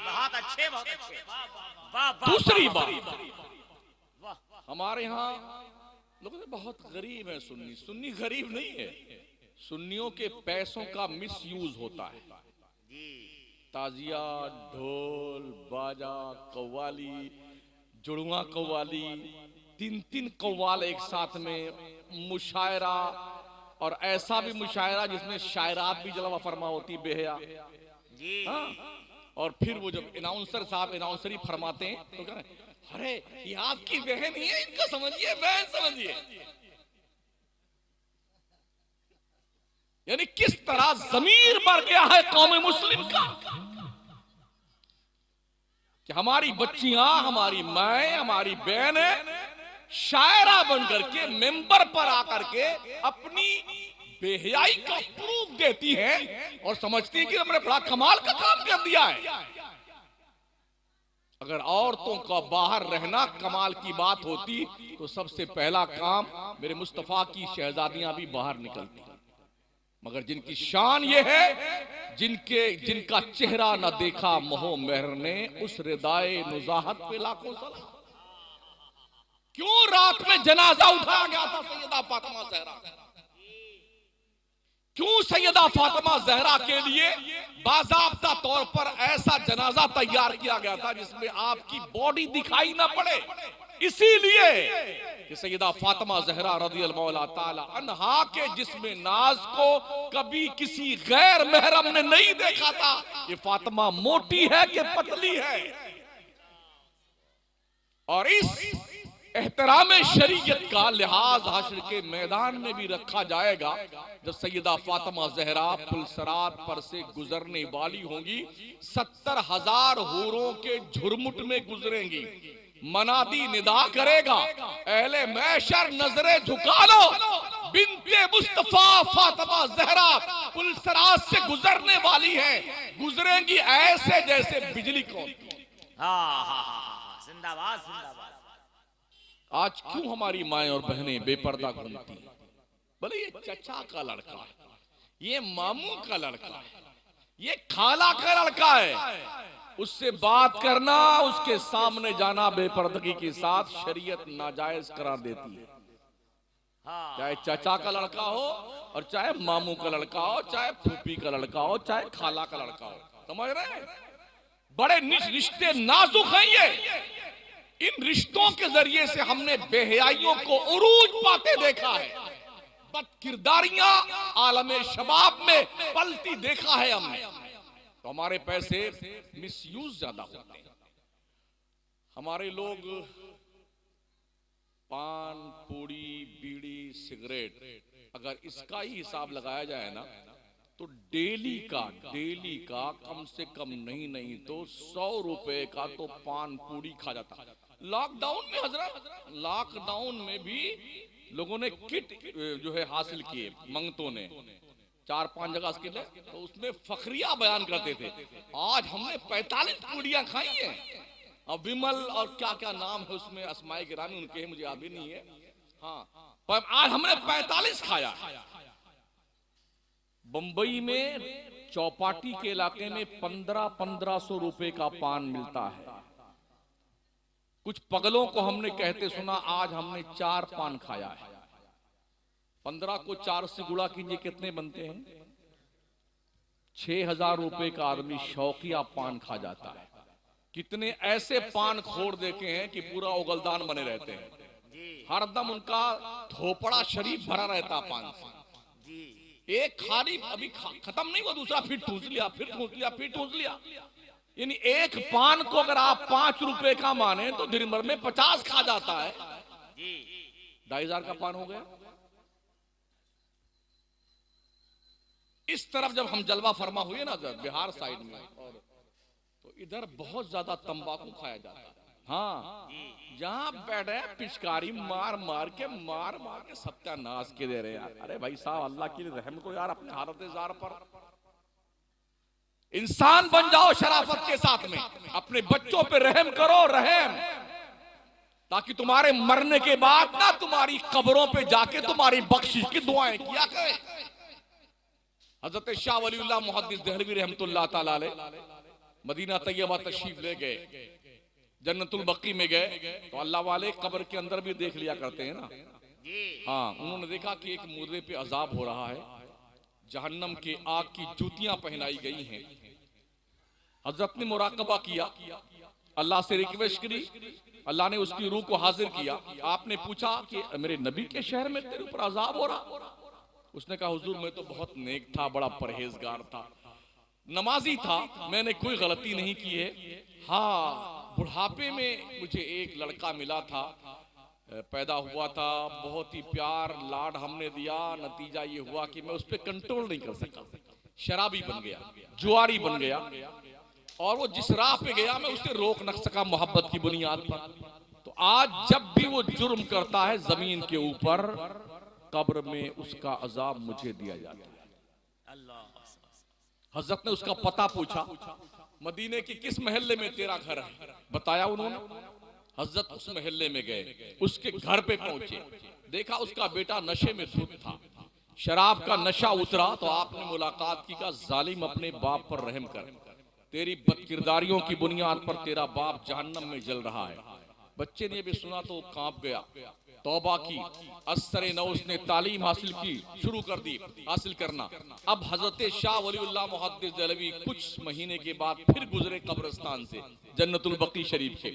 बहुत अच्छे, बहुत अच्छे। दूसरी बात, हमारे यहाँ लोग बहुत गरीब है। सुन्नी सुन्नी गरीब नहीं है, सुन्नियों के पैसों का मिसयूज होता है। ताजिया, ढोल, बाजा, कव्वाली, जुड़वा कव्वाली, 3-3 कव्वाल एक साथ में, मुशायरा, और ऐसा भी मुशायरा जिसमें शायरात भी जलवा फरमा होती बेहया। हाँ? और फिर वो जब अनाउंसर साहब अनाउंसरी फरमाते हैं तो कहते हैं, अरे ये आपकी बहन ही है, इनको समझिए, बहन समझिए। यानी किस तरह जमीर बढ़ गया है कौम मुस्लिम का कि हमारी बच्चियां, हमारी माएं, हमारी बहनें शायरा बनकर के मेंबर पर आकर के अपनी बेहयाई का प्रूफ देती है और समझती है कि हमने बड़ा कमाल का काम कर दिया है। अगर औरतों का बाहर रहना कमाल की बात होती तो सबसे पहला काम मेरे मुस्तफा की शहजादियां भी बाहर निकलती, मगर जिनकी शान ये है, जिनका चेहरा न देखा मोह मेहर ने, उस रिदाए नुजाहत पे लाखों सलाम। क्यों रात में जनाजा उठाया गया था सैयदा फातिमा ज़हरा? क्यों सैयदा फातिमा ज़हरा के लिए बाज़ाब्ता तौर पर ऐसा जनाजा तैयार किया गया था जिसमें आपकी बॉडी दिखाई ना पड़े? इसीलिए कि सैयदा फातिमा ज़हरा रज़ियल्लाहु ताला अन्हा के जिस्म नाज को कभी किसी गैर महरम ने नहीं देखा था कि फातिमा मोटी है कि पतली है। और इस एहतराम शरीयत का लिहाज हश्र के मैदान में भी रखा जाएगा जब सैयदा फातिमा ज़हरा पुलसरात पर से गुजरने वाली होंगी। 70,000 हूरों के झुरमुट में गुजरेंगी। मनादी निदा करेगा, अहले मैशर नजरे झुका लो, बिन्ते मुस्तफा फातिमा ज़हरा पुलसरात से गुजरने वाली है। गुजरेंगी ऐसे जैसे बिजली कौंधती। जिंदाबाद जिंदाबाद। आज क्यों हमारी माएं और बहनें बेपर्दा घूमती हैं? बोले ये चचा का लड़का है, ये मामू का लड़का है, ये खाला का लड़का है। उससे बात करना, उसके सामने जाना बेपर्दगी के साथ शरीयत नाजायज करार देती है। चाहे चचा का लड़का हो और चाहे मामू का लड़का हो, चाहे फूफी का लड़का हो, चाहे खाला का लड़का हो। समझ रहे हैं? बड़े रिश्ते नाजुक हैं ये। इन रिश्तों के जरिए से हमने बेहयाइयों को उरूज पाते देखा है, बदकिरदारियां आलमे शबाब में पलती देखा है हमने। तो हमारे पैसे मिसयूज ज्यादा होते हैं। हमारे लोग पान, पूड़ी, बीड़ी, सिगरेट, अगर इसका ही हिसाब लगाया जाए ना तो डेली का कम से कम नहीं तो 100 रुपए का तो पान पूड़ी खा जाता। लॉकडाउन में हजरत, लॉकडाउन में भी लोगों ने किट जो है हासिल किए, मंगतों ने 4-5 जगह के लिए, तो उसमें फखरिया बयान करते थे आज हमने 45 पूड़ियां खाई हैं। अब विमल और क्या क्या नाम है उसमें, अस्माए गिरामी उनके, मुझे याद भी नहीं है। हाँ, पर आज हमने 45 खाया। बंबई में चौपाटी के इलाके में 1500 रुपए का पान मिलता है। कुछ पगलों को हमने कहते सुना आज हमने 4 पान खाया है। 15 को 4 से गुणा कीजिए, कितने बनते हैं? 6000 रुपए का आदमी शौकिया पान खा जाता है। कितने ऐसे पान खोर देखे हैं कि पूरा उगलदान बने रहते हैं, हरदम उनका थोपड़ा शरीफ भरा रहता पान से। एक खाली अभी खत्म नहीं हुआ, दूसरा फिर ठूस लिया, फिर ठूस लिया, फिर ठूस लिया। यानी एक पान को अगर आप 5 रुपए का माने तो दिन भर में 50 खा जाता है। 2500 का पान हो गया। इस तरफ जब हम जलवा फरमा हुए ना बिहार साइड में, और तो इधर बहुत ज्यादा तंबाकू खाया जाता है। हाँ, जहां बैठे पिचकारी मार मार के सत्यानाश के दे रहे यार। अरे भाई साहब, अल्लाह के लिए रहम करो यार अपने हालत जार पर। इंसान बन जाओ शराफत के साथ में, अपने बच्चों पे रहम करो, रहम, ताकि तुम्हारे मरने के बाद ना तुम्हारी कब्रों पे जाके तुम्हारी बख्शिश की दुआएं किया करें। हजरत शाह वलीउल्लाह मुहद्दिस देहलवी रहमतुल्लाह ताला अलैह मदीना तैयबा तशरीफ ले गए, जन्नतुल बकी में गए तो अल्लाह वाले कब्र के अंदर भी देख लिया करते हैं ना। हाँ, उन्होंने देखा कि एक मुर्दे पे अजाब हो रहा है, जहन्नम के आग की जूतियां पहनाई गई हैं। हजरत ने मुराकबा किया, अल्लाह से रिक्वेस्ट करी, अल्लाह ने उसकी रूह को हाजिर किया। आपने पूछा कि मेरे नबी के शहर में तेरे ऊपर अजाब हो रहा? उसने कहा हुजूर मैं तो बहुत नेक था, बड़ा परहेजगार था, नमाजी था, मैंने कोई गलती नहीं की है। हाँ, बुढ़ापे में मुझे एक लड़का मिला था, पैदा हुआ था, बहुत ही प्यार लाड हमने दिया, नतीजा ये हुआ कि मैं उस पर कंट्रोल नहीं कर सका, शराबी बन गया, जुआरी बन गया, और वो जिस राह पे गया मैं उसे रोक न सका मोहब्बत की बुनियाद पर। तो आज जब भी वो जुर्म करता है जमीन के ऊपर, कब्र में उसका अजाब मुझे दिया जाता है। अल्लाह। हजरत ने उसका पता पूछा, मदीने के किस मोहल्ले में तेरा घर है? बताया उन्होंने। हजरत उस मोहल्ले में गए, उसके घर पे पहुंचे, देखा उसका बेटा नशे में धुत था, शराब का नशा उतरा तो आपने मुलाकात की, का जालिम अपने बाप पर रहम कर, तेरी बदकिरदारियों की बुनियाद पर तेरा बाप जहन्नम में जल रहा है। बच्चे ने भी सुना तो कांप गया, तौबा की, असरे नौ उसने तालीम हासिल की, शुरू कर दी हासिल करना। अब हजरत शाह वलीउल्लाह मुहद्दिस देहलवी कुछ महीने के बाद फिर गुजरे कब्रिस्तान से, जन्नतुल बकी शरीफ के,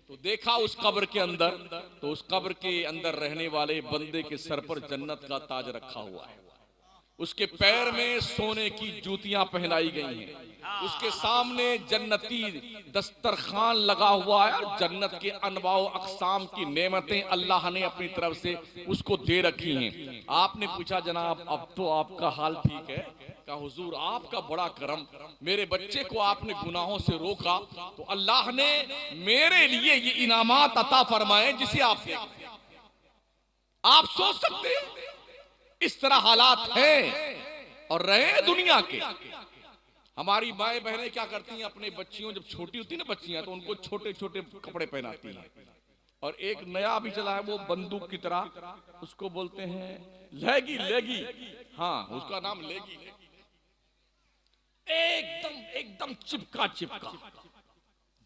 तो देखा उस कब्र के अंदर, तो उस कब्र के अंदर रहने वाले बंदे के सर पर जन्नत का ताज रखा हुआ है, उसके पैर में सोने की जूतियां पहनाई गई हैं, उसके सामने जन्नती दस्तरखान लगा हुआ है और जन्नत के अनवाओ अकसाम की नेमतें अल्लाह ने अपनी तरफ से उसको दे रखी हैं। आपने पूछा जनाब अब तो आपका हाल ठीक है? कहा हुजूर आपका बड़ा करम, मेरे बच्चे को आपने गुनाहों से रोका तो अल्लाह ने मेरे लिए ये इनामात अता फरमाए जिसे आप देखते हैं। आप सोच सकते हैं इस तरह हालात हैं और रहे दुनिया के। हमारी माए बहनें क्या करती हैं, अपने बच्चियों जब छोटी होती है ना बच्चियां, तो उनको छोटे छोटे कपड़े पहनाती हैं, और एक नया भी चला है वो बंदूक की तरह, उसको बोलते हैं लेगी लेगी, हाँ उसका नाम लेगी, एकदम एकदम चिपका चिपका,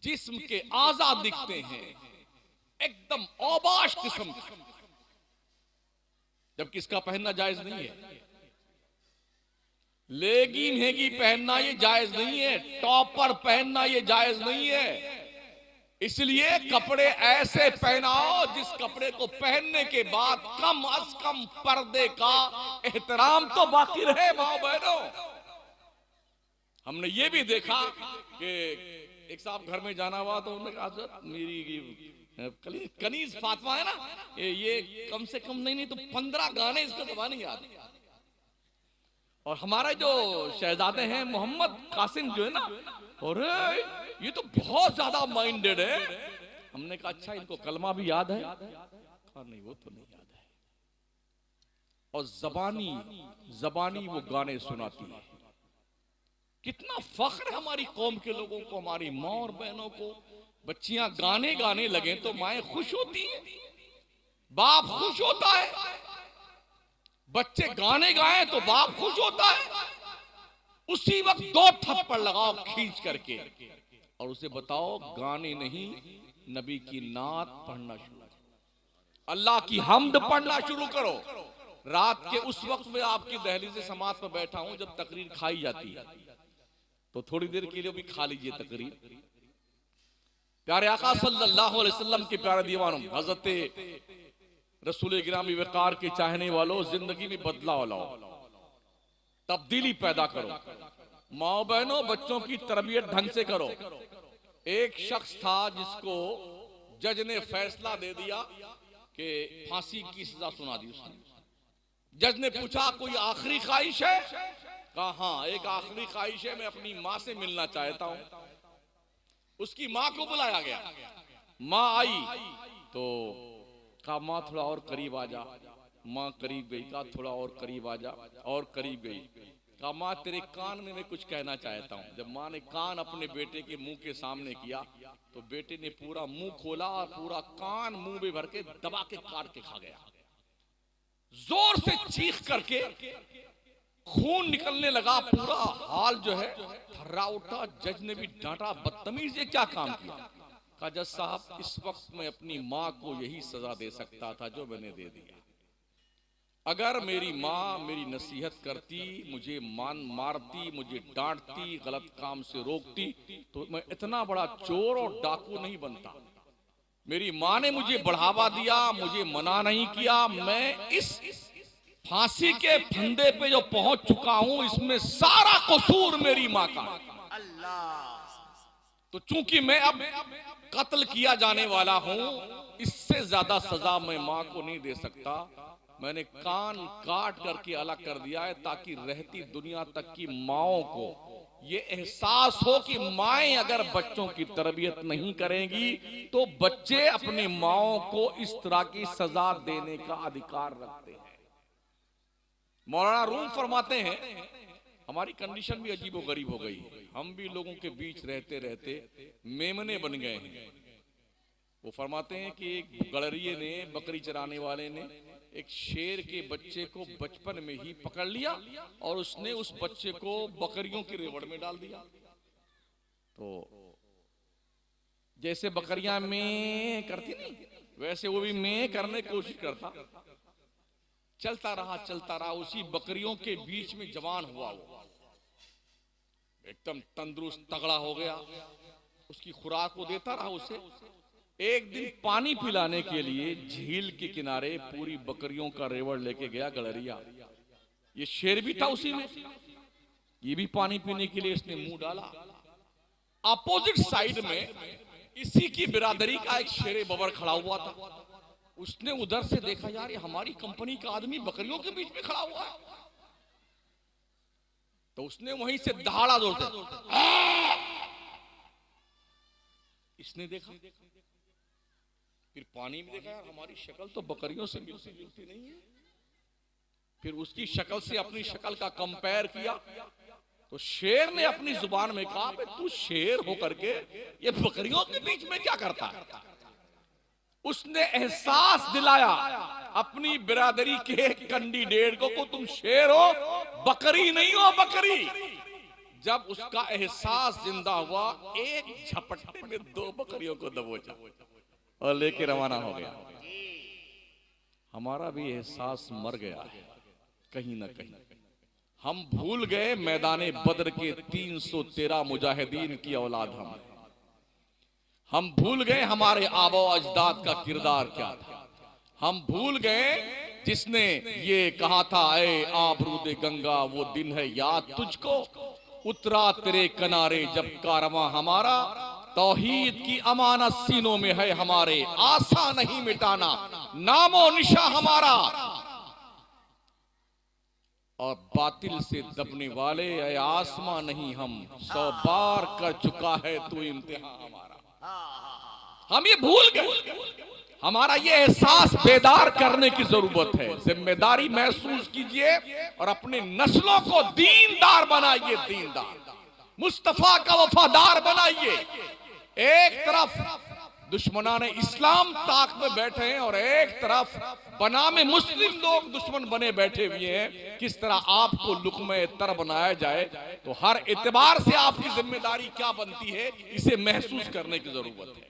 जिस्म के आजाद दिखते हैं, एकदम औबाश किस्म का, जबकि इसका पहनना जायज नहीं है। लेगी महंगी पहनना ये जायज नहीं है, टॉपर पहनना ये जायज नहीं है। इसलिए कपड़े ऐसे पहनाओ जिस कपड़े को पहनने के बाद कम अज कम पर्दे का एहतराम तो बाकी रहे। माओ बहनों, हमने ये भी देखा कि एक साहब घर में जाना हुआ तो उन्होंने कहा मेरी कनीज फातिमा है ना, ये कम से कम नहीं तो 15 गाने इसको दबाने याद, और हमारा जो शहजादे हैं मोहम्मद कासिम जो है ना, और ये तो बहुत ज्यादा माइंडेड है। हमने कहा अच्छा इनको कलमा भी याद है? कहा नहीं वो तो नहीं याद है, और जबानी वो गाने सुनाती है। कितना फख्र है हमारी कौम के लोगों को, हमारी माँ और बहनों को। बच्चियां गाने गाने लगे तो माएं खुश होती हैं, बाप खुश होता है, बच्चे गाने गाएं तो बाप खुश होता है। उसी वक्त 2 थप्पड़ लगाओ खींच करके और उसे बताओ गाने नहीं, नबी की नात पढ़ना शुरू करो, अल्लाह की हम्द पढ़ना शुरू करो। रात के उस वक्त में आपकी दहलीज़े समात पर बैठा हूं जब तकरीर खाई जाती है, तो थोड़ी देर के लिए भी खा लीजिए तकरीर। प्यारे आका सल्लल्लाहु अलैहि वसल्लम के प्यारे दीवानों, हजरत रसूल गिरामी वकार के चाहने वालों, जिंदगी में बदलाव लाओ, तब्दीली पैदा करो। माओ बहनों, बच्चों की तरबियत ढंग से करो। एक शख्स था जिसको जज ने फैसला दे दिया कि फांसी की सजा सुना दी उसने। जज ने पूछा कोई आखिरी ख्वाहिश है? कहा हाँ एक आखिरी ख्वाहिश है, मैं अपनी माँ से मिलना चाहता हूं। उसकी माँ को बुलाया गया, माँ आई तो कहा माँ थोड़ा और करीब आ जा। माँ करीब गई, कहा थोड़ा और करीब आ जा, और करीब गई, कहा माँ तेरे कान में मैं कुछ कहना चाहता हूँ। जब माँ ने कान अपने बेटे के मुंह के सामने किया तो बेटे ने पूरा मुंह खोला और पूरा कान मुंह में भर के दबा के काट के खा गया। जोर से चीख करके खून निकलने लगा, पूरा हाल जो है थर्रा उठा। जज ने भी डांटा, बदतमीज ये क्या काम किया? कहा जज साहब इस वक्त मैं अपनी माँ को यही सजा दे सकता था जो मैंने दे दिया। अगर मेरी माँ मेरी नसीहत करती, मुझे मारती, मुझे डांटती, गलत काम से रोकती, तो मैं इतना बड़ा चोर और डाकू नहीं बनता। मेरी माँ ने मुझे बढ़ावा दिया, मुझे मना नहीं किया। मैं इस फांसी के फंदे पे जो पहुंच चुका हूं, इसमें सारा कसूर मेरी माँ का। तो चूंकि मैं अब कत्ल किया जाने वाला हूं, इससे ज्यादा सजा मैं माँ को नहीं दे सकता। मैंने कान काट करके अलग कर दिया है ताकि रहती दुनिया तक की माओं को ये एहसास हो कि माएं अगर बच्चों की तरबियत नहीं करेंगी तो बच्चे अपनी माओं को इस तरह की सजा देने का अधिकार रखते हैं। मौलाना रूम फरमाते हैं हमारी कंडीशन भी अजीबो गरीब हो गई है, हम भी लोगों के बीच रहते रहते मेमने बन गए हैं। वो फरमाते हैं कि एक गड़रिये ने, बकरी चराने वाले ने एक शेर के बच्चे को बचपन में ही पकड़ लिया और उसने उस बच्चे को बकरियों की रेवड़ में डाल दिया। तो जैसे बकरियां में करती नहीं, वैसे वो भी में करने की कोशिश करता। चलता रहा, उसी बकरियों के बीच में जवान हुआ, वो एकदम तंदुरुस्त तगड़ा हो गया। उसकी खुराक को देता रहा उसे। एक दिन पानी पिलाने के लिए झील के किनारे पूरी बकरियों का रेवड़ लेके गया गड़रिया। ये शेर भी था उसी में, ये भी पानी पीने के लिए इसने मुंह डाला। अपोजिट साइड में इसी की बिरादरी का एक शेर बबर खड़ा हुआ था। उसने उधर से देखा, यार ये हमारी कंपनी का आदमी बकरियों के बीच में खड़ा हुआ है। तो उसने वहीं से दहाड़ा जोर से, इसने देखा, फिर पानी में देखा, यार हमारी शक्ल तो बकरियों से मिलती जुलती नहीं है। फिर उसकी शक्ल से अपनी शक्ल का कंपेयर किया तो शेर ने अपनी जुबान में कहा, तू शेर होकर के ये बकरियों के बीच में क्या करता है। उसने एहसास दिलाया अपनी बिरादरी के कैंडिडेट को तुम शेर हो, बकरी नहीं हो बकरी। जब उसका एहसास जिंदा हुआ, एक झपट्टे में 2 बकरियों को दबोचा और लेके रवाना हो गया। हमारा भी एहसास मर गया है कहीं ना कहीं। हम भूल गए मैदाने बद्र के 313 मुजाहिदीन की औलाद हम भूल गए हमारे आबो अजदाद का किरदार क्या था। हम भूल गए जिसने ये कहा था, ऐ आबरूद गंगा वो दिन है याद तुझको, उतरा तेरे किनारे जब कारवां हमारा, तौहीद की अमानत सीनों में है हमारे, आसा नहीं मिटाना नामो निशा हमारा, और बातिल से दबने वाले ऐ आसमां नहीं हम, 100 बार कर चुका है तू इम्तिहान हमारा। हम ये भूल गए। हमारा ये एहसास बेदार करने की जरूरत है। जिम्मेदारी महसूस कीजिए और अपने नस्लों को दीनदार बनाइए, दीनदार मुस्तफा का वफादार बनाइए। एक तरफ दुश्मनाने इस्लाम ताक में बैठे हैं और एक तरफ बनामे मुस्लिम लोग दुश्मन बने बैठे हुए हैं। किस तरह आपको लुक़्मे तर बनाया जाए, तो हर एतबार से आपकी जिम्मेदारी क्या बनती है, इसे महसूस करने की जरूरत है।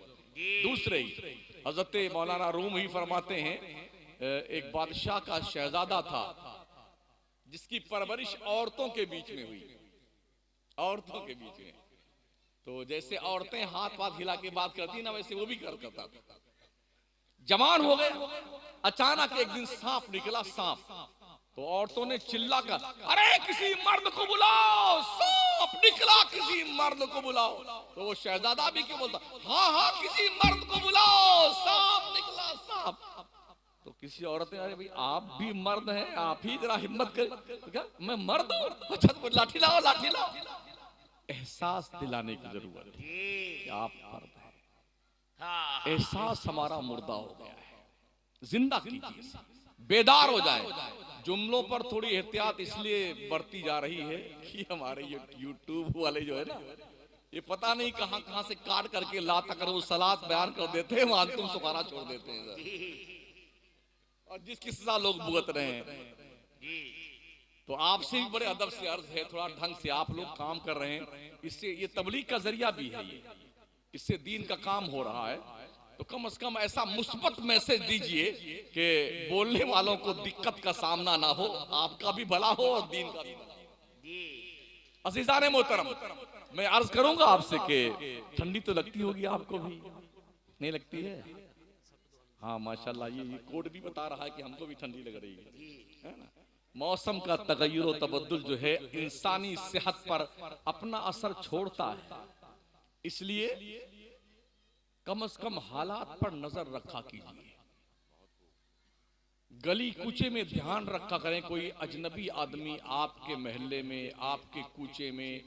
दूसरे हजरत मौलाना रूम ही फरमाते हैं, एक बादशाह का शहजादा था जिसकी परवरिश औरतों के बीच में हुई, औरतों के बीच में। तो जैसे औरतें हाथ पाथ हिला के बात करती ना, वैसे वो भी करता था। जवान हो गए, अचानक एक दिन सांप निकला, सांप। तो औरतों ने चिल्ला कर, अरे किसी मर्द को बुलाओ, सांप निकला, किसी मर्द को बुलाओ। तो वो शहजादा भी क्यों बोलता, हाँ हाँ किसी मर्द को बुलाओ, सांप निकला, सांप। तो किसी औरत ने, अरे भाई आप भी मर्द हैं, आप ही जरा हिम्मत करें। तो क्या मैं मर्द हूं? अच्छा तो लाठी लाओ, लाठी लाओ। एहसास दिलाने की जरूरत है कि आप मर्द हैं। एहसास हमारा मुर्दा हो गया है, जिंदा कीजिए, बेदार हो जाए। जुमलों पर थोड़ी एहतियात इसलिए बरती जा रही है कि हमारे ये यूट्यूब वाले जो है ना, ये पता नहीं कहां कहां से काट करके ला तक वो सलात बयान कर देते हैं, वहां तुम सुखाना छोड़ देते हैं और जिसकी सजा लोग भुगत रहे हैं। तो आपसे भी बड़े अदब से अर्ज है, थोड़ा ढंग से आप लोग काम कर रहे हैं, इससे ये तबलीग का जरिया भी है, ये इससे दीन का काम हो रहा है। तो कम से कम ऐसा मुस्बत मैसेज दीजिए कि बोलने वालों को दिक्कत का सामना ना हो, आपका भी भला हो और दीन का भी भला। अज़ीज़ाने मोहतरम, मैं अर्ज करूंगा आपसे कि ठंडी तो लगती होगी आपको भी, नहीं लगती है? हाँ माशाल्लाह, ये कोड भी बता रहा है कि हमको भी ठंडी लग रही है ना। मौसम का तगय्युर और तबद्दुल जो है इंसानी सेहत पर अपना असर छोड़ता है, इसलिए कम से कम हालात पर नजर रखा कीजिए। गली कूचे में ध्यान रखा करें, कोई अजनबी आदमी आपके महल्ले में, आपके कूचे में,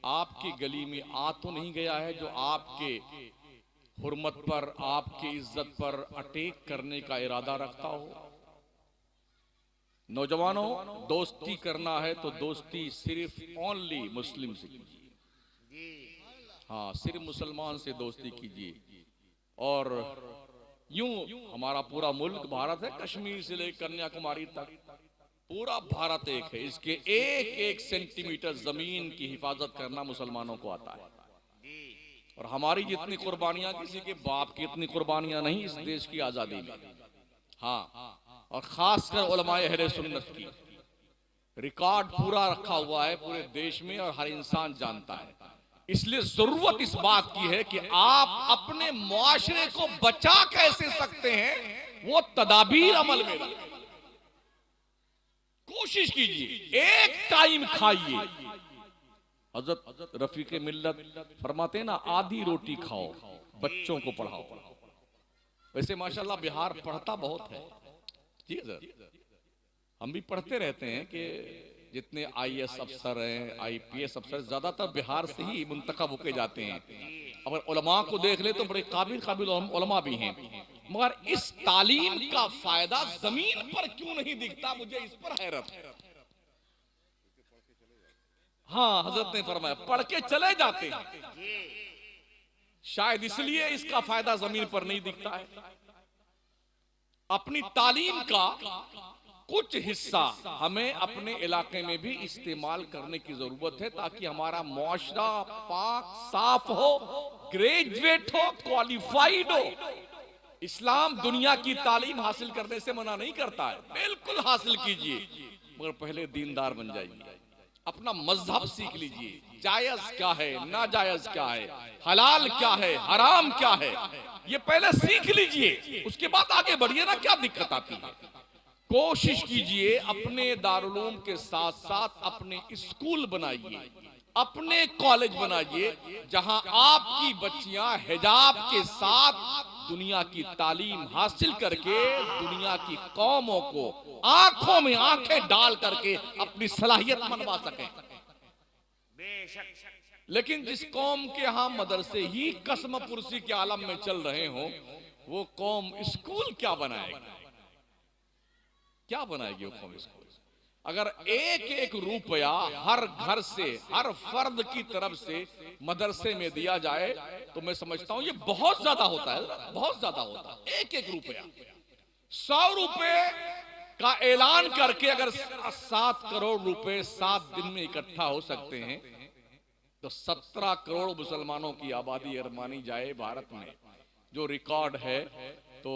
आपकी गली में आ तो नहीं गया है जो आपके हुर्मत पर, आपकी इज्जत पर अटैक करने का इरादा रखता हो। नौजवानों, दोस्ती करना है तो दोस्ती सिर्फ ओनली मुस्लिम से कीजिए। हाँ, सिर्फ मुसलमान से दोस्ती कीजिए। और यूं हमारा पूरा मुल्क भारत है, कश्मीर से लेकर कन्याकुमारी तक पूरा भारत एक है। इसके एक एक सेंटीमीटर जमीन की हिफाजत करना मुसलमानों को आता है। और हमारी जितनी कुर्बानियां, किसी के बाप की इतनी कुर्बानियां नहीं इस देश की आजादी में। हाँ, और खासकर उलमाए अहले सुन्नत की रिकॉर्ड पूरा रखा हुआ है पूरे देश में और हर इंसान जानता है। इसलिए जरूरत इस बात की है कि आप अपने मुआशरे को बचा कैसे सकते हैं वो तदाबीर अमल में लाएं। कोशिश कीजिए, एक टाइम खाइए। हजरत रफीक मिल्लत फरमाते ना, आधी रोटी खाओ, बच्चों को पढ़ाओ। वैसे माशाल्लाह बिहार पढ़ता बहुत है, ठीक है सर, हम भी पढ़ते रहते हैं कि जितने आईएएस अफसर हैं, आईपीएस अफसर ज्यादातर बिहार से ही मुंतखब होके जाते हैं। अगर उलमा को देख ले तो बड़े काबिल उलमा भी हैं, मगर इस तालीम का फायदा जमीन पर क्यों नहीं दिखता, मुझे इस पर हैरत है। हाँ, हजरत ने फरमाया पढ़ के चले जाते हैं, शायद इसलिए इसका फायदा जमीन पर नहीं दिखता है। अपनी तालीम का कुछ हिस्सा हमें अपने इलाके में भी इस्तेमाल करने की जरूरत है, ताकि हमारा मुआशरा पाक साफ हो, ग्रेजुएट हो, क्वालिफाइड हो। इस्लाम दुनिया की तालीम हासिल करने से मना नहीं करता है, बिल्कुल हासिल कीजिए, मगर पहले दीनदार बन जाइए। अपना मजहब सीख लीजिए, जायज क्या है, नाजायज क्या है, हलाल क्या है, हराम क्या है, ये पहले सीख लीजिए, उसके बाद आगे बढ़िए ना, क्या दिक्कत आती है। कोशिश कीजिए अपने दारुल उलूम के साथ साथ अपने स्कूल बनाइए, अपने कॉलेज बनाइए, जहां आपकी बच्चियां हिजाब के साथ दुनिया की तालीम हासिल करके दुनिया की कौमों को आंखों में आंखें डाल करके अपनी सलाहियत मनवा सकें। लेकिन जिस कौम के यहां मदरसे ही कसम पुरसी के आलम में चल रहे हो, वो कौम स्कूल क्या बनाएगी, क्या बनाएगी वो कौम स्कूल? अगर एक एक रुपया हर घर से, हर फर्द की तरफ से मदरसे में दिया जाए तो मैं समझता हूं ये बहुत ज्यादा होता है, बहुत ज्यादा होता है। एक एक रुपया, 100 रुपए का ऐलान करके अगर 7 करोड़ रुपए 7 दिन में इकट्ठा हो सकते हैं तो 17 करोड़ मुसलमानों की आबादी अगर मानी जाए भारत में, जो रिकॉर्ड है, तो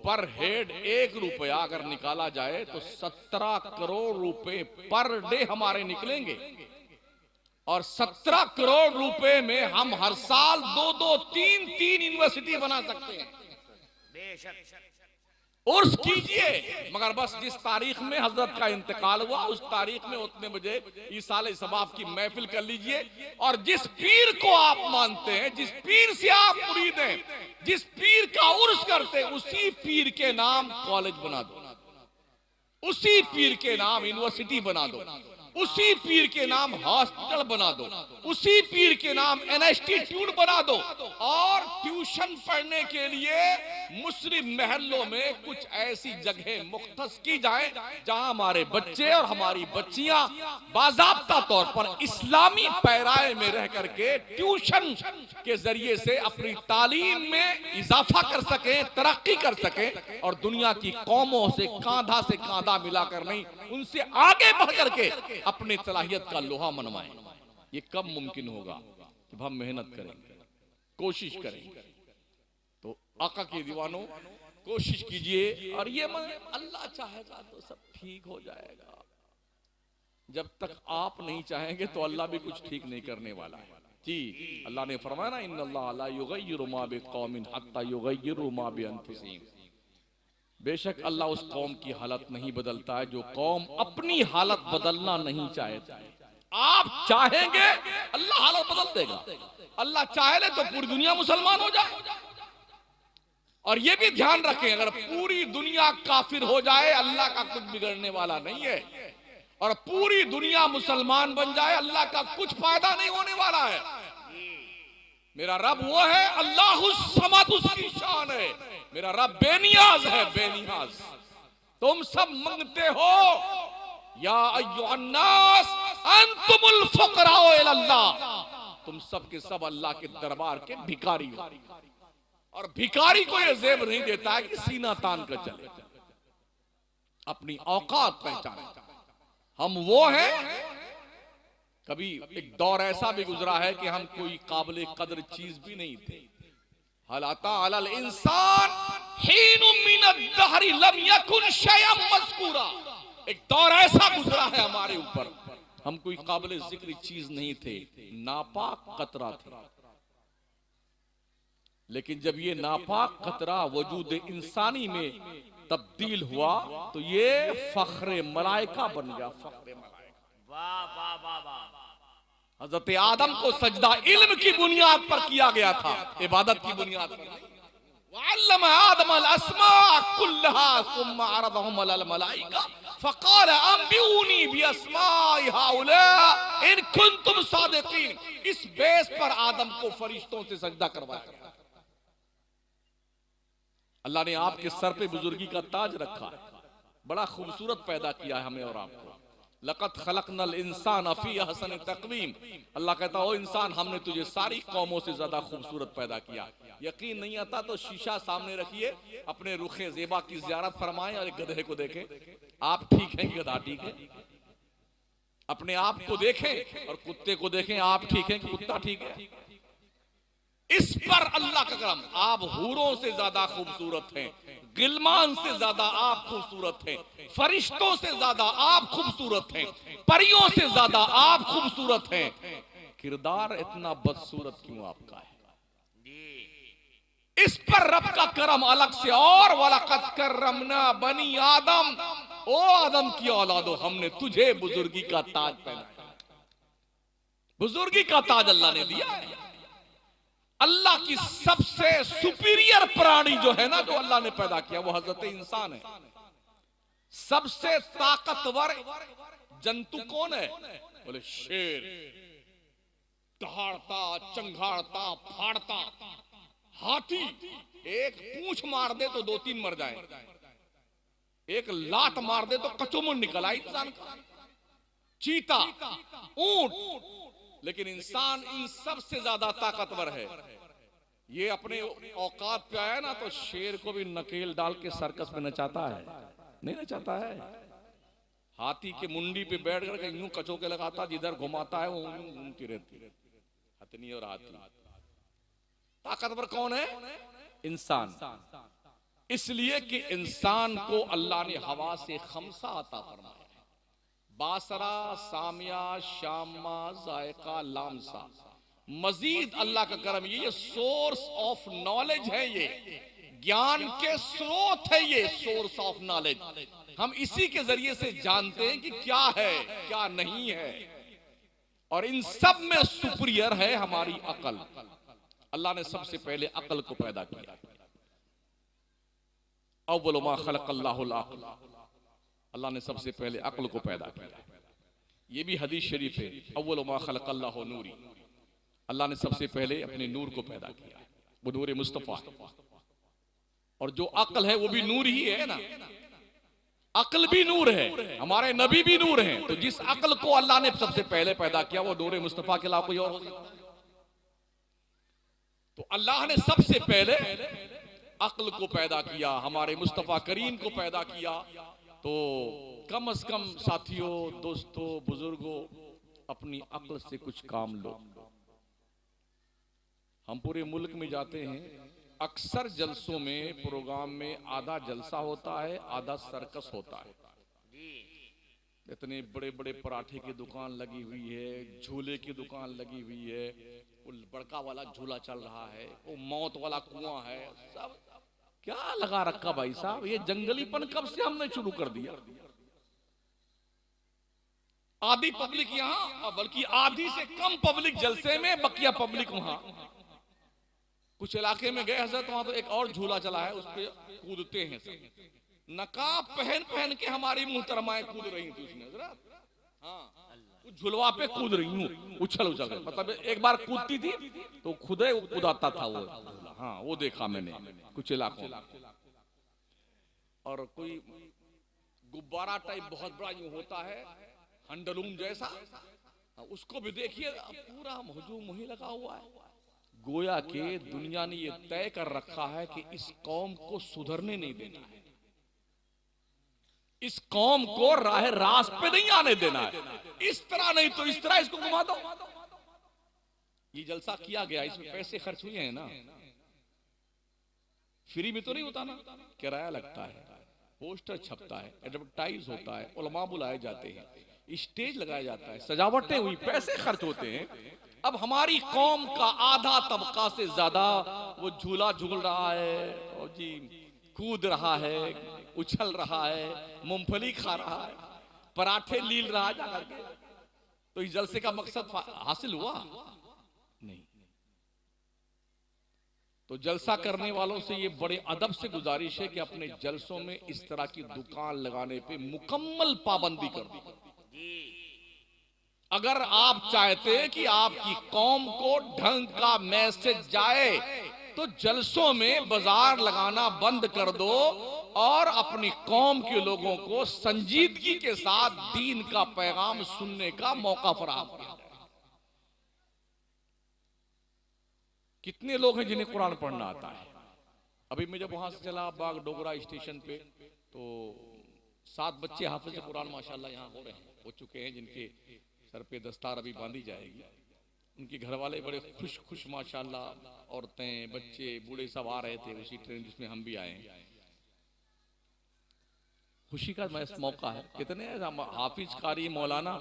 पर हेड 1 रुपया अगर निकाला जाए तो 17 करोड़ रुपए पर डे हमारे निकलेंगे। और 17 करोड़ रुपए में हम हर साल 2-2, 3-3 यूनिवर्सिटी बना सकते हैं। उर्स कीजिए, मगर बस जिस तारीख में हजरत का इंतकाल हुआ उस तारीख में उतने बजे ईसाले सबाब की महफिल कर लीजिए। और जिस पीर को आप मानते हैं, जिस पीर से आप मुरीद हैं, जिस पीर का उर्स करते हैं, उसी पीर के नाम कॉलेज बना दो, उसी पीर के नाम यूनिवर्सिटी बना दो, उसी पीर के नाम हॉस्पिटल बना दो, उसी पीर के नाम इंस्टीट्यूट बना दो। और ट्यूशन पढ़ने के लिए मुस्लिम महल्लों में कुछ ऐसी जगह मुख्तस की जाए जहां हमारे बच्चे और हमारी बच्चियां बाज़ाब्ता तौर पर इस्लामी पैराए में रह करके ट्यूशन के जरिए से अपनी तालीम में इजाफा कर सकें, तरक्की कर सकें, और दुनिया की कौमों से कांधा मिलाकर नहीं, उनसे आगे बढ़ करके अपनी सलाहियत का लोहा मनवाएं। ये कब मुमकिन होगा? जब हम मेहनत करेंगे, कोशिश करेंगे। तो आका के दीवानों, कोशिश कीजिए, और ये अल्लाह चाहेगा तो सब ठीक हो जाएगा। जब तक आप नहीं चाहेंगे तो अल्लाह भी कुछ ठीक नहीं करने वाला है। जी, अल्लाह ने फरमाया ना, इन्नल्लाह ला युगय्यिरु मा बिक़ौमिन हत्ता युगय्यिरु मा बिअनफुसिहिम। बेशक अल्लाह उस कौम की हालत नहीं बदलता है जो कौम अपनी हालत बदलना नहीं चाहता है। आप चाहेंगे अल्लाह हालत बदल देगा, अल्लाह चाहे तो पूरी दुनिया मुसलमान हो जाए। और ये भी ध्यान रखें, अगर पूरी दुनिया काफिर हो जाए अल्लाह का कुछ बिगड़ने वाला नहीं है। और पूरी दुनिया मुसलमान बन जाए, अल्लाह का कुछ फायदा नहीं होने वाला है। मेरा रब वो है, अल्लाहुस समद उसकी शान है। मेरा रब बेनियाज है, बेनियाज। तुम सब मांगते हो, या अय्युहन्नास अंतुमुल फुकराओ इलल्लाह, तुम सब के सब अल्लाह के दरबार के भिखारी हो। और भिखारी को यह जेब नहीं देता है कि सीना तान कर चले, अपनी औकात पहचाने। हम वो हैं। कभी एक दौर ऐसा भी गुजरा है कि हम कोई काबिल कदर चीज भी नहीं थे। हलाता अलल इंसान हीनुम मिनद दहरी लम यकुन शयअम मज़कूरा। एक दौर ऐसा गुजरा है हमारे ऊपर, हम कोई काबिल जिक्र चीज नहीं थे, नापाक कतरा थे। लेकिन जब ये नापाक कतरा वजूद इंसानी में तब्दील हुआ तो ये फख्रे मलाइका बन गया, फख्रे मलाइका। वाह वाह वाह वाह। हजरत आदम को सजदा इल्म की बुनियाद पर किया गया था, इबादत की बुनियाद पर नहीं। वअल्लम आदम अल अस्मा कुल्लहा सुम्मा अरदहुम अलल मलाइका फक़ाल अंबिऊनी बि अस्माइ हाउला इन कुंतुम सादिकीन। इस बेस पर आदम को फरिश्तों से सजदा करवाया गया। अल्लाह ने आपके सर पे बुजुर्गी का ताज रखा है, बड़ा खूबसूरत पैदा किया है हमें और आपको। लक़द खलक़नल इंसान फी अहसन तक़वीम। अल्लाह कहता ओ इंसान, हमने तुझे सारी कौमों से ज्यादा खूबसूरत पैदा किया। यकीन नहीं आता तो शीशा सामने रखिए, अपने रुखे ज़ेबा की ज़ियारत फरमाएं और एक गधे को देखें, आप ठीक हैं कि गधा ठीक है। अपने आप को देखें और कुत्ते को देखें, आप ठीक हैं कि कुत्ता ठीक है। इस पर अल्लाह का करम, आप हूरों से ज्यादा खूबसूरत हैं, गिलमान से ज्यादा आप खूबसूरत हैं, फरिश्तों से ज्यादा आप खूबसूरत हैं, परियों से ज्यादा आप खूबसूरत हैं। किरदार इतना बदसूरत क्यों आपका है? इस पर रब का करम अलग से। और वलक़द करमना बनी आदम, ओ आदम की औलादो, हमने तुझे बुजुर्गी का ताज पहनाया। बुजुर्गी का ताज अल्लाह ने दिया है। अल्लाह की सबसे सुपीरियर प्राणी जो है ना, जो अल्लाह ने पैदा किया, वो हजरत इंसान है। सबसे ताकतवर जंतु कौन है? बोले शेर। दहाड़ता, चंघाड़ता, फाड़ता। हाथी एक पूंछ मार दे तो 2-3 मर जाए, एक लात मार दे तो कचोमुन निकल आए इंसान का। चीता, ऊंट। लेकिन इंसान इन सबसे ज्यादा ताकतवर है। ये अपने औकात पे आया ना तो शेर को भी नकेल डाल के सर्कस में नचाता है, नहीं नचाता है। हाथी के मुंडी पे बैठ कर यूं कचोके लगाता, जिधर घुमाता है वो घूमती रहती है। हथनी और हाथी। ताकतवर कौन है? इंसान। इसलिए कि इंसान को अल्लाह ने हवा से खमसा अता फरमाया, बासरा, सामिया, शामा, जायका, लामसा। मजीद अल्लाह का करम, ये सोर्स ऑफ नॉलेज है, ये ज्ञान के स्रोत है, ये सोर्स ऑफ नॉलेज। हम इसी के जरिए से जानते हैं कि क्या है क्या नहीं है। और इन सब में सुपीरियर है हमारी अकल। अल्लाह ने सबसे पहले अकल को पैदा किया। अव्वल मा खलक़ल्लाहुल अक़ल, अल्लाह ने सबसे पहले अक्ल को पैदा किया। ये भी हदीस शरीफ है, अव्वल मा खलक़ल्लाहु नूरी, अल्लाह ने सबसे पहले अपने नूर को पैदा किया, वो नूर मुस्तफ़ा। और जो अक्ल है वो भी नूर ही है ना, अक्ल भी नूर है, हमारे नबी भी नूर हैं। तो जिस अक्ल को अल्लाह ने सबसे पहले पैदा किया वो नूर मुस्तफ़ा के अलावा कोई और हो सकता? तो अल्लाह ने सबसे पहले अक्ल को पैदा किया, हमारे मुस्तफ़ा करीम को पैदा किया। तो कम से कम साथियों, दोस्तों, बुजुर्गों, अपनी अक्ल से कुछ काम लो। हम पूरे मुल्क में जाते हैं, अक्सर जलसों में, प्रोग्राम में आधा जलसा होता है, आधा सर्कस होता है। इतने बड़े बड़े पराठे की दुकान लगी हुई है, झूले की दुकान लगी हुई है, वो बड़का वाला झूला चल रहा है, वो मौत वाला कुआं है, सब क्या लगा रखा भाई साहब। ये जंगलीपन कब से हमने शुरू कर दिया? आधी पब्लिक यहाँ, बल्कि आधी से कम पब्लिक जलसे में, बकिया पब्लिक वहां। कुछ इलाके में गए हजरत, वहां तो एक और झूला चला है, उस पे कूदते हैं सब। नकाब पहन पहन के हमारी मुहतरमाएं कूद रही थी उसमें। झुलवा पे कूद रही हूँ, उछल उछल कर, मतलब एक बार कूदती थी तो खुद ही कूदाता था वो। हाँ वो देखा मैंने कुछ इलाकों में। और कोई गुब्बारा टाइप बहुत बड़ा यूं होता है, हंडलूम जैसा, उसको भी देखिए पूरा हुजूम वही लगा हुआ है। गोया के दुनिया ने ये तय कर रखा है कि इस कौम को सुधरने नहीं देना है, इस कौम को राह रास पे नहीं आने देना है। इस तरह नहीं तो इस तरह इसको घुमा दो। ये जलसा किया गया, इसमें पैसे खर्च हुए हैं ना, फ्री में तो नहीं होता ना, किराया लगता है, पोस्टर छपता है, एडवर्टाइज होता है, उलमा बुलाए जाते हैं, स्टेज लगाया जाता है, सजावटें हुई, पैसे खर्च होते हैं। अब हमारी कौम का आधा तबका से ज्यादा वो झूला झूल रहा है और जी कूद रहा है, उछल रहा है, मूंगफली खा रहा है, पराठे लील रहा है जाकर के। तो इस जलसे का मकसद हासिल हुआ नहीं। तो जलसा करने वालों से ये बड़े अदब से गुजारिश है कि अपने जलसों में इस तरह की दुकान लगाने पे मुकम्मल पाबंदी कर दी। अगर आप चाहते हैं कि आपकी कौम को ढंग का मैसेज जाए तो जलसों में बाजार लगाना बंद कर दो और अपनी कौम के लोगों को संजीदगी के साथ दीन का पैगाम सुनने का मौका फराहम किया जाए। कितने लोग हैं जिन्हें कुरान पढ़ना आता है। अभी मैं जब वहां से चला बाग डोगरा स्टेशन पे तो 7 बच्चे हाफिज कुरान माशाल्लाह यहाँ हो रहे हैं, हो चुके हैं, जिनके सर पे दस्तार अभी बांधी जाएगी। उनके घर वाले बड़े खुश खुश माशाल्लाह, औरतें बच्चे बूढ़े सब आ रहे थे उसी ट्रेन जिसमें हम भी आए। खुशी का मौका है। कितने हाफिज कारी मौलाना,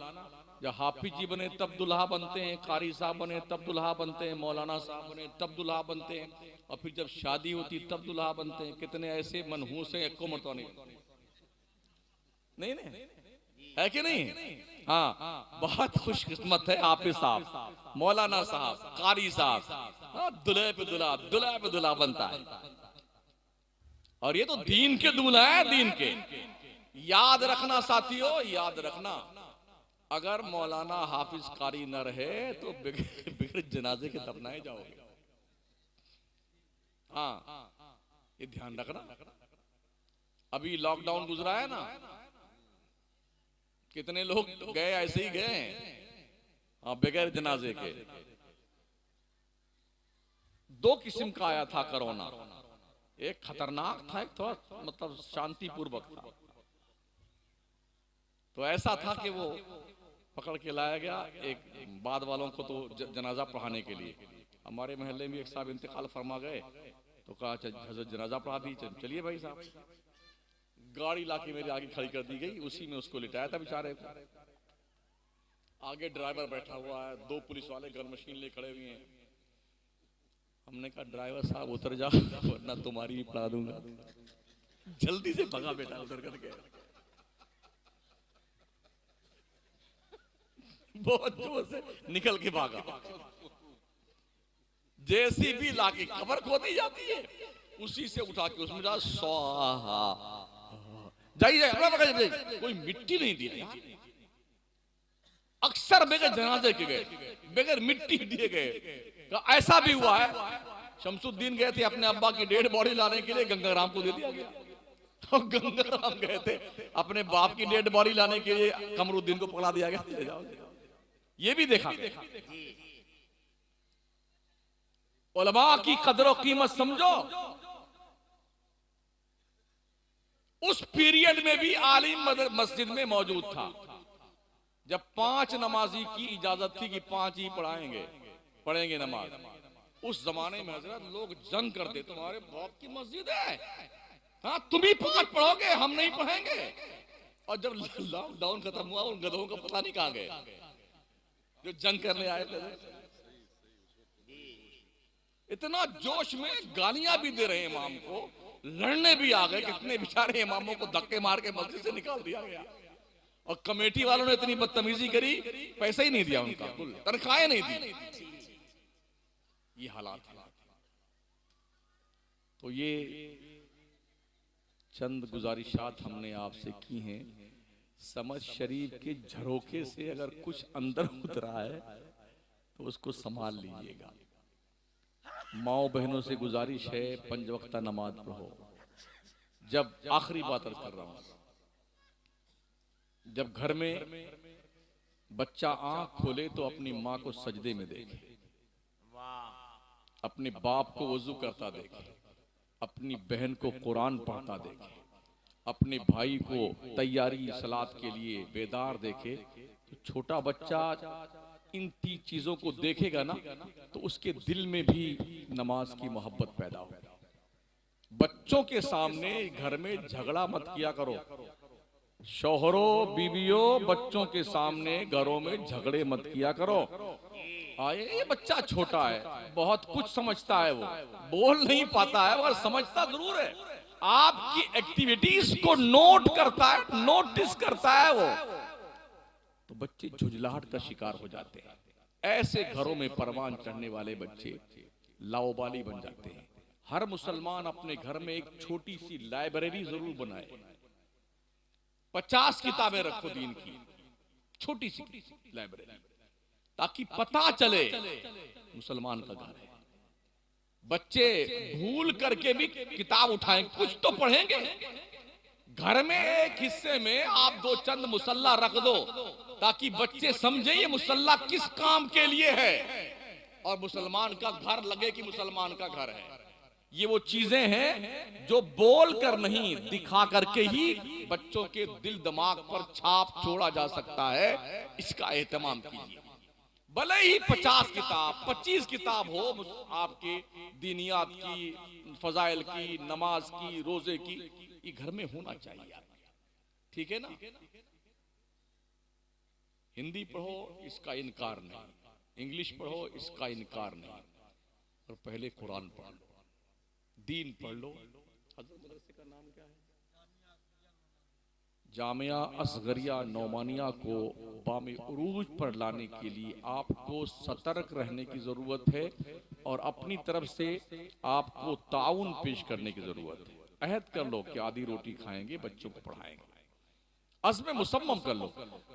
जब हाफिज जी बने तब दुल्हा बनते हैं, कारी साहब बने तब दुल्हा बनते हैं, मौलाना साहब बने तब दुल्हा बनते हैं, और फिर जब शादी होती तब दुल्हा बनते हैं। कितने ऐसे मनहूस हैं, एको मरतबा नहीं है कि नहीं? हाँ, बहुत खुशकिस्मत है हाफिज साहब, मौलाना साहब, कारी साहब, दुल्हे पे दुल्हा, दुल्हा पे दुल्हा बनता है। और ये तो दीन के दूल्हा है, दीन के। याद रखना साथियों, याद रखना, अगर मौलाना हाफिज कारी न रहे तो बिगड़ जनाजे के दफनाए जाओगे। हाँ, ये ध्यान रखना। अभी लॉकडाउन गुजरा है ना, कितने लोग गए ऐसे ही गए, हाँ, बगैर जनाजे के। 2 किस्म का आया था कोरोना, एक खतरनाक था, एक थोड़ा मतलब शांतिपूर्वक था। तो ऐसा था कि वो पकड़ के लाया गया एक बाद वालों को तो जनाजा पढ़ाने के लिए। हमारे मोहल्ले में एक साहब इंतकाल फरमा गए तो कहा हजरत जनाजा पढ़ा दी, चलिए भाई साहब। गाड़ी लाके मेरे आगे खड़ी कर दी गई, उसी में उसको लिटाया था बेचारे को। आगे ड्राइवर बैठा हुआ है, 2 पुलिस वाले गन मशीन ले खड़े हुए हैं। हमने कहा ड्राइवर साहब उतर जाओ वरना तुम्हारी भी पढ़ा दूंगा। जल्दी से भगा बेटा उतर करके, बहुत जोर से निकल के भागा। जेसीबी लाके कब्र खोदी जाती है, उसी से उठा के उसमें डाल स्वाहा, जाइए, कोई मिट्टी नहीं दिया। अक्सर बगैर जनाजे के गए, बगैर मिट्टी दिए गए। ऐसा भी हुआ है, शमसुद्दीन गए थे अपने अब्बा की डेड बॉडी लाने के लिए, गंगाराम को दे दिया गया। तो गंगाराम गए थे अपने बाप की डेड बॉडी लाने के लिए, कमरुद्दीन को पकड़ा दिया गया, ले जाओ। ये भी देखा गया। उलमा की कदर और कीमत समझो। उस पीरियड में भी आलिम मस्जिद में मौजूद था, जब 5 नमाजी की इजाजत थी कि 5 ही पढ़ेंगे नमाज। उस जमाने में हजरत लोग जंग करते, तुम्हारे बाप की मस्जिद है, हाँ तुम ही 5 पढ़ोगे, हम नहीं पढ़ेंगे। और जब लॉकडाउन खत्म हुआ, उन गधों का पता नहीं कहां गए जो जंग करने आए थे। इतना जोश में गालियां भी दे रहे हैं इमाम को, लड़ने भी आ गए। कितने बेचारे इमामों को धक्के मार के मस्जिद से निकाल दिया गया। और कमेटी वालों ने इतनी बदतमीजी करी, पैसा ही नहीं दिया उनका, तनख्वाहें नहीं दी। ये हालात है। तो ये चंद गुजारिशात हमने आपसे की हैं समझ शरीफ के झरोखे से अगर कुछ अंदर उतरा है तो उसको संभाल लीजिएगा। माओ बहनों से गुजारिश है, 5 वक्त नमाज पढ़ो। जब आखिरी बात अर्ज कर रहा हूं, जब घर में बच्चा आंख खोले तो अपनी माँ को सजदे में देखे, अपने बाप को वजू करता देखे, अपनी बहन को कुरान पढ़ता देखे, अपने भाई को तैयारी सलात के लिए बेदार देखे। तो छोटा बच्चा इन 3 चीजों को देखेगा ना तो उसके दिल में भी नमाज की मोहब्बत पैदा होगी। बच्चों के सामने घर में झगड़ा मत किया करो। शौहरों बीवियों, बच्चों के सामने घरों में झगड़े मत किया करो। ये बच्चा छोटा है, बहुत कुछ समझता है, वो बोल नहीं पाता है मगर समझता जरूर है। आपकी एक्टिविटीज को नोट करता है, नोटिस करता है वो। तो बच्चे झुंझलाहट का शिकार हो जाते हैं। ऐसे घरों में परवान चढ़ने वाले बच्चे लाओबाली बन जाते हैं। हर मुसलमान अपने घर में एक छोटी सी लाइब्रेरी जरूर बनाए। 50 किताबें रखो दीन की, छोटी सी लाइब्रेरी, ताकि पता चले मुसलमान का घर है। बच्चे भूल करके भी किताब उठाएं, कुछ तो पढ़ेंगे। घर में एक हिस्से में आप 2 चंद मुसल्ला रख दो ताकि बच्चे समझे ये मुसल्ला किस काम के लिए है और मुसलमान का घर लगे कि मुसलमान का घर है। ये वो चीजें हैं जो बोल कर नहीं, दिखा करके ही बच्चों के दिल दिमाग पर छाप छोड़ा जा सकता है। इसका एहतमाम कीजिए। भले ही 50 किताब 25 किताब हो आपके दीनियात की, फजाइल की, नमाज की, रोजे की, ये घर में होना चाहिए। ठीक है ना? हिंदी पढ़ो इसका इनकार नहीं, इंग्लिश पढ़ो इसका इनकार नहीं, और पहले कुरान पढ़ लो, दीन पढ़ लो। हजरत मदरसे का नाम क्या है? जामिया असगरिया नौमानिया को बामे उरूज पर लाने के लिए आपको सतर्क रहने की जरूरत है और अपनी तरफ से आपको ताउन पेश करने की जरूरत है। अहद कर लो कि आधी रोटी खाएंगे, बच्चों को पढ़ाएंगे। अज़्म मुसम्मम कर लो।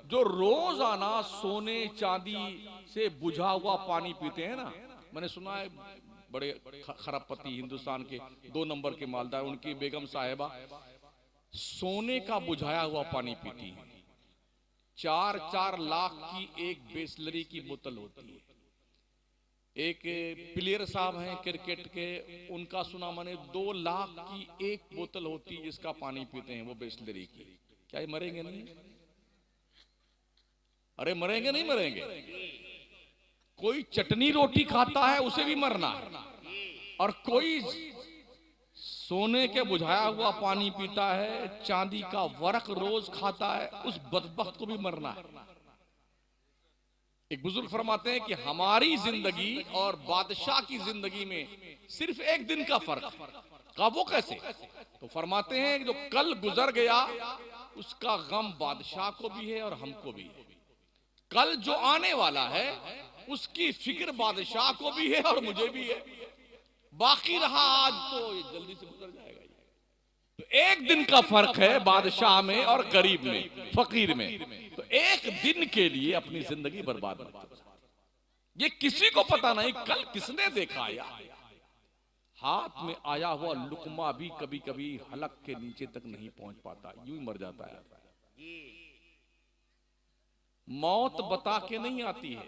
जो रोजाना सोने चांदी से बुझा हुआ पानी पीते हैं ना, मैंने सुना है बड़े खरबपति हिंदुस्तान के 2 नंबर के मालदार, उनकी बेगम साहिबा सोने का बुझाया हुआ पानी पीती हैं। 4-4 लाख की एक बिसलरी की बोतल होती है। एक प्लेयर साहब हैं क्रिकेट के, उनका सुना मैंने 2 लाख की एक बोतल होती है जिसका पानी पीते हैं वो बिसलरी की। क्या ये मरेंगे नहीं? अरे मरेंगे नहीं मरेंगे? कोई चटनी रोटी खाता है उसे भी मरना है, और कोई सोने के बुझाया हुआ पानी पीता है, चांदी का वर्क रोज खाता है, उस बदबख्त को भी मरना है। एक बुजुर्ग फरमाते हैं कि हमारी जिंदगी और बादशाह की जिंदगी में सिर्फ 1 दिन का फर्क। का वो कैसे? तो फरमाते हैं कि जो कल गुजर गया उसका गम बादशाह को भी है और हमको भी है। कल जो आने वाला है उसकी फिक्र बादशाह को भी है और मुझे भी है। बाकी रहा आज तो ये जल्दी से गुजर जाएगा। तो 1 दिन का फर्क है बादशाह में और गरीब में, फकीर में। तो 1 दिन के लिए अपनी जिंदगी बर्बाद मत करो। ये किसी को पता नहीं कल किसने देखा। यार हाथ में आया हुआ लुकमा भी कभी कभी हलक के नीचे तक नहीं पहुंच पाता, यूं ही मर जाता है। मौत बता के नहीं आती है,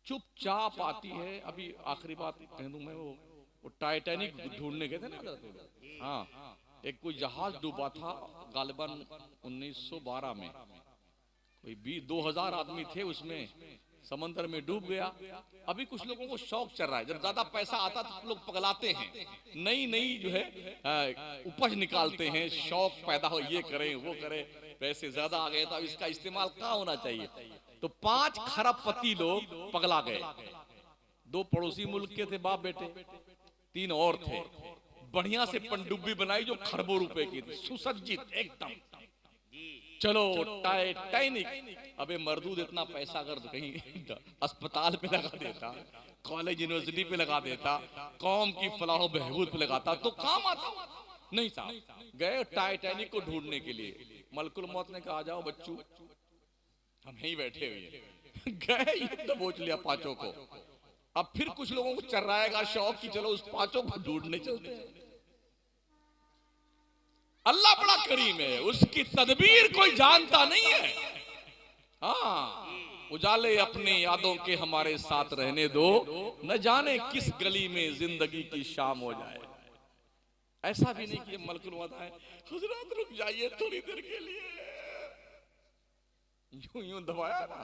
चुपचाप आती है। अभी आखिरी बात कह दूं मैं, वो टाइटैनिक ढूंढने गए थे ना, हाँ, एक कोई जहाज डूबा था गालिबन 1912 में। कोई 2000 आदमी थे उसमें, समंदर में डूब गया। अभी कुछ लोगों को शौक चल रहा है, जब ज्यादा पैसा आता तो लोग पगलाते हैं, नई नई जो है उपज निकालते हैं, शौक पैदा हो, ये करें वो करें, पैसे ज्यादा आ गए तो इसका इस्तेमाल कहाँ होना चाहिए। तो 5 खरबपति लोग पगला गए। 2 पड़ोसी मुल्क के थे, बाप बेटे, 3 और थे। बढ़िया से पनडुब्बी बनाई जो खरबों रुपए की थी, सुसज्जित एकदम। चलो टाइटैनिक। अबे मरदूद इतना पैसा अगर कहीं अस्पताल पे लगा देता, कॉलेज यूनिवर्सिटी पे लगा देता, कौम की फलाह बहबूद पे लगाता तो काम आता। नहीं साहब, गए टाइटैनिक को ढूंढने के लिए। मलकुल मौत ने कहा, आ जाओ बच्चू, हम यहीं बैठे हुए हैं। गए, ये दबोच लिया पांचों को। अब फिर कुछ लोगों को चर्राएगा शौक कि चलो उस पांचों को ढूंढने चलते हैं। अल्लाह बड़ा करीम है, उसकी तदबीर कोई जानता नहीं है। हाँ, उजाले अपनी यादों के हमारे साथ रहने दो, न जाने किस गली में जिंदगी की शाम हो जाए। ऐसा भी नहीं कि मलकुल मौत आए, हुजरात रुक जाइए थोड़ी देर के लिए, यूं यूं दबाया ना,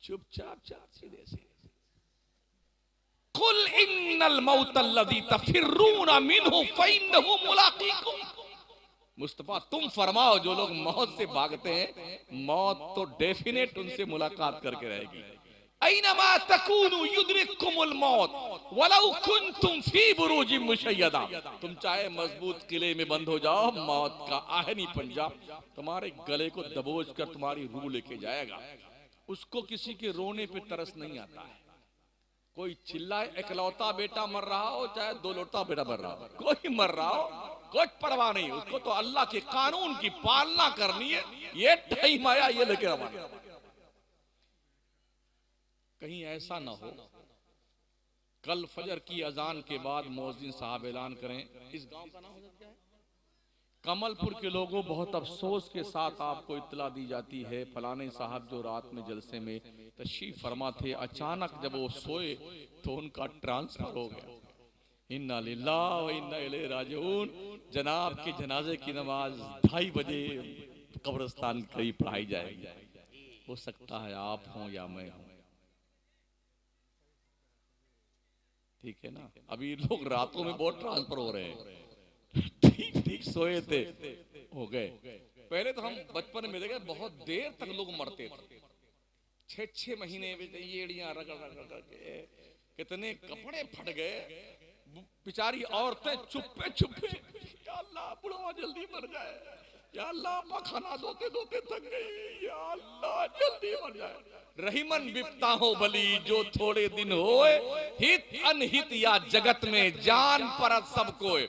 चुपचाप चाप सीधे से, कुल इन्नल मौतल्लज़ी तफिर्रूना मिन्हु फइन्नहु मुलाक़ीकुम। मुस्तफा तुम फरमाओ, जो लोग मौत से भागते हैं, मौत तो डेफिनेट उनसे मुलाकात करके रहेगी। ऐनमा तकूनु युद्रिकुमुल मौत वलौ कुंतुम फी बुरूजिम मुशय्यदा। तुम चाहे मजबूत किले में बंद हो जाओ, मौत का आहनी पंजा तुम्हारे गले को दबोच कर तुम्हारी रूह लेके जाएगा। उसको किसी के रोने पे तरस नहीं आता है। कोई चिल्लाए, इकलौता बेटा मर रहा हो चाहे दो लौटा बेटा मर रहा हो, कोई मर रहा हो, कुछ परवाह नहीं। उसको तो अल्लाह के कानून की पालना करनी है। ये टाइम आया, ये लेके रवाना। कहीं ऐसा ना हो कल फजर की अजान के बाद मुअज्जिन साहब ऐलान करें, इस गांव का नाम क्या है, कमलपुर के लोगों, बहुत अफसोस के साथ आपको इत्तला दी जाती है, फलाने साहब जो रात में जलसे में तशरीफ फरमा थे, अचानक जब वो सोए तो उनका ट्रांसफर हो गया। इन्ना लिल्लाहि व इन्ना इलैहि राजिऊन। जनाब के जनाजे की नमाज 2:30 बजे कब्रिस्तान करीब पढ़ाई जाएगी। हो सकता है आप हों या मैं हूं, ठीक है ना। अभी लोग रातों में बहुत ट्रांसफर हो रहे हैं। ठीक ठीक सोए थे, हो गए। पहले तो हम बचपन में देखे बहुत देर तक लोग मरते थे, 6-6 महीने में एड़ियां रगड़ रगड़ के कितने कपड़े फट गए। बेचारी औरतें चुप्पे चुप्पे, या अल्लाह बुढ़वा जल्दी मर जाए, या अल्लाह पखाना धोते धोते थक गई, या अल्लाह जल्दी मर जाए। रहीमन बिपता हो भली जो थोड़े दिन होए, हित अनहित या जगत में जान परत सब कोय।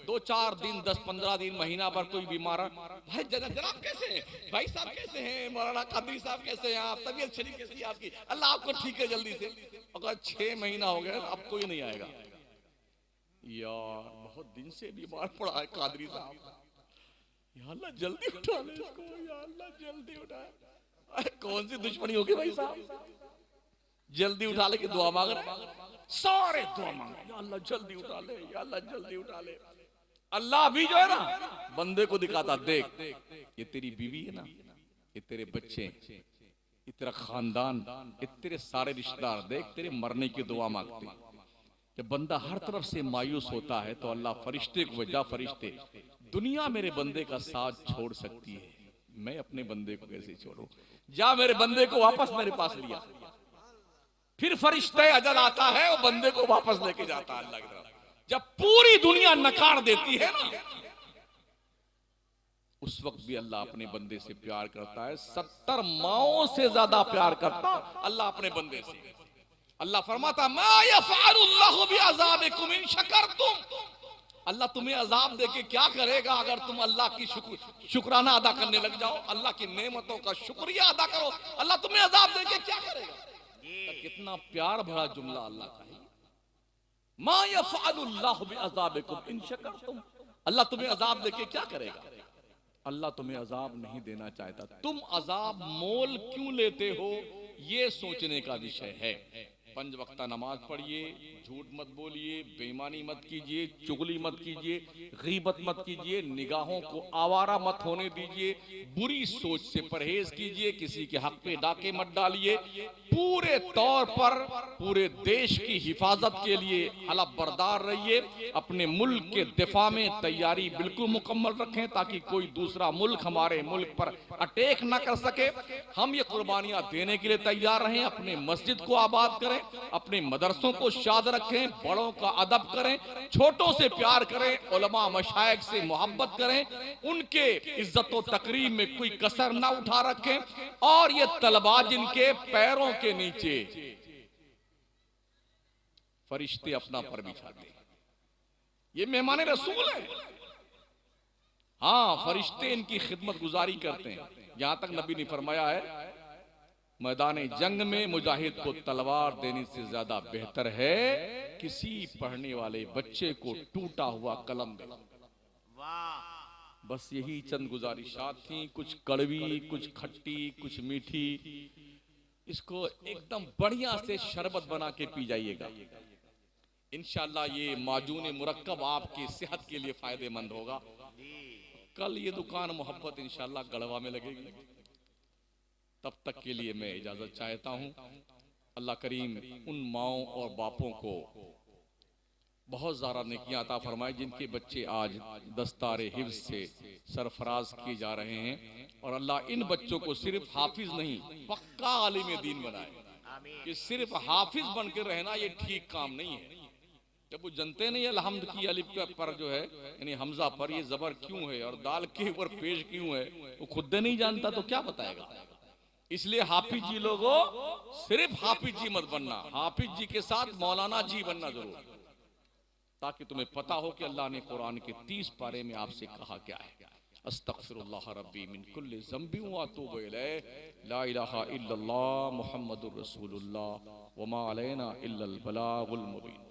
2-4 दिन 10-15 दिन महीना भर कोई बीमार, भाई जनाब कैसे हैं, भाई साहब कैसे हैं, मौलाना कादरी साहब कैसे हैं आप, तबीयत शरीफ कैसी है आपकी, अल्लाह आपको ठीक है जल्दी से। अगर 6 महीना हो गया अब कोई नहीं आएगा। यार बहुत दिन से बीमार पड़ा है कादरी साहब, या अल्लाह जल्दी उठा ले इसको, या अल्लाह जल्दी उठा। कौन सी दुश्मनी होगी भाई साहब, जल्दी उठा ले कि दुआ मांग रहे, सारे दुआ मांग, या अल्लाह जल्दी उठा ले, या अल्लाह जल्दी उठा ले। अल्लाह भी जो है ना बंदे को दिखाता, देख ये तेरी बीवी है ना, ये तेरे बच्चे, ये तेरा खानदान, ये तेरे सारे रिश्तेदार, देख तेरे मरने की दुआ मांगते। जब बंदा हर तरफ से मायूस होता है तो अल्लाह फरिश्ते को भेजा, फरिश्ते दुनिया मेरे बंदे का साथ छोड़ सकती है, मैं अपने बंदे को कैसे छोड़ूं, जा मेरे बंदे को वापस मेरे पास लिया। फिर फरिश्ते अजल आता है, वो बंदे को वापस लेके जाता है अल्लाह की तरफ। जब पूरी दुनिया नकार देती है ना, उस वक्त भी अल्लाह अपने बंदे से प्यार करता है। 70 माओं से ज्यादा प्यार करता अल्लाह अपने बंदे से। अल्लाह फरमाता मा यफ़अलुल्लाहु बिअज़ाबिकुम इन शकरतुम। अल्लाह तुम्हें अजाब देके क्या करेगा अगर तुम अल्लाह की शुक्राना अदा करने लग जाओ, अल्लाह की नेमतों का शुक्रिया अदा करो, अल्लाह तुम्हें अजाब देके क्या करेगा। तो कितना प्यार भरा जुमला अल्लाह का है, मा यफ़अलुल्लाहु बिअज़ाबिकुम इन शकरतुम। अल्लाह तुम्हें अजाब देके क्या करेगा, अल्लाह तुम्हें अजाब नहीं देना चाहता। तुम अजाब मोल क्यों लेते हो, ये सोचने का विषय है। 5 वक्ता नमाज पढ़िए, झूठ मत बोलिए, बेईमानी मत कीजिए, चुगली मत कीजिए, गीबत मत कीजिए, निगाहों को आवारा मत होने दीजिए, बुरी सोच से परहेज कीजिए, किसी के हक पे डाके मत डालिए। पूरे तौर पर पूरे देश की हिफाजत के लिए हलफ बरदार रहिए। अपने मुल्क के दिफा में तैयारी बिल्कुल मुकम्मल रखें ताकि कोई दूसरा मुल्क हमारे मुल्क पर अटैक न कर सके। हम ये कुर्बानियां देने के लिए तैयार रहें। अपने मस्जिद को आबाद करें, अपने मदरसों को शाद रखें, बड़ों का अदब करें, छोटों से प्यार करें, उलमा मशाइख से मोहब्बत करें, उनके इज्जत और तकरीम में कोई कसर ना उठा रखें। और ये तलबा जिनके पैरों के नीचे फरिश्ते अपना पर बिछाते हैं, ये मेहमान रसूल है। हाँ, फरिश्ते इनकी खिदमत गुजारी करते हैं। यहां तक नबी ने फरमाया है, मैदान जंग में मुजाहिद को तलवार देने से ज्यादा बेहतर है किसी पढ़ने वाले बच्चे को टूटा हुआ कलम दे। वाह बस यही चंद गुजारिशात थी, कुछ कड़वी, कुछ खट्टी, कुछ मीठी। इसको एकदम बढ़िया से शरबत बना के पी जाइएगा। इंशाअल्लाह ये माजून मुरक्कब आपकी सेहत के लिए फायदेमंद होगा। कल ये दुकान मोहब्बत इंशाअल्लाह गढ़वा में लगेगी। तब तक के लिए मैं इजाजत चाहता हूं। अल्लाह करीम उन माओं और बापों को बहुत ज़्यादा नेकियां अता फरमाए जिनके बच्चे आज दस्तारे हिफ्ज़ से सरफराज किए जा रहे हैं, और अल्लाह इन बच्चों को सिर्फ हाफिज नहीं पक्का आलिम दीन बनाए। कि सिर्फ हाफिज बनकर रहना ये ठीक काम नहीं है। जब वो जनते नहीं अलहम्द की अलिफ के पर जो है यानी हमजा पर ये जबर क्यों है और दाल के ऊपर पेश क्यों है, वो खुद नहीं जानता तो क्या बताएगा। इसलिए हाफिज जी लोगों, सिर्फ हाफिज जी मत बनना, हाफिज जी के साथ मौलाना जी बनना जरूर, ताकि तुम्हें पता हो कि अल्लाह ने कुरान के 30 पारे में आपसे कहा क्या है। अस्तगफिरुल्लाह रब्बी मिन कुल्लि ज़ंबि व अतूबु इलैह, ला इलाहा इल्लल्लाह मुहम्मदुर रसूलुल्लाह व मा अलैना इल्लल बलागुल मुबीन।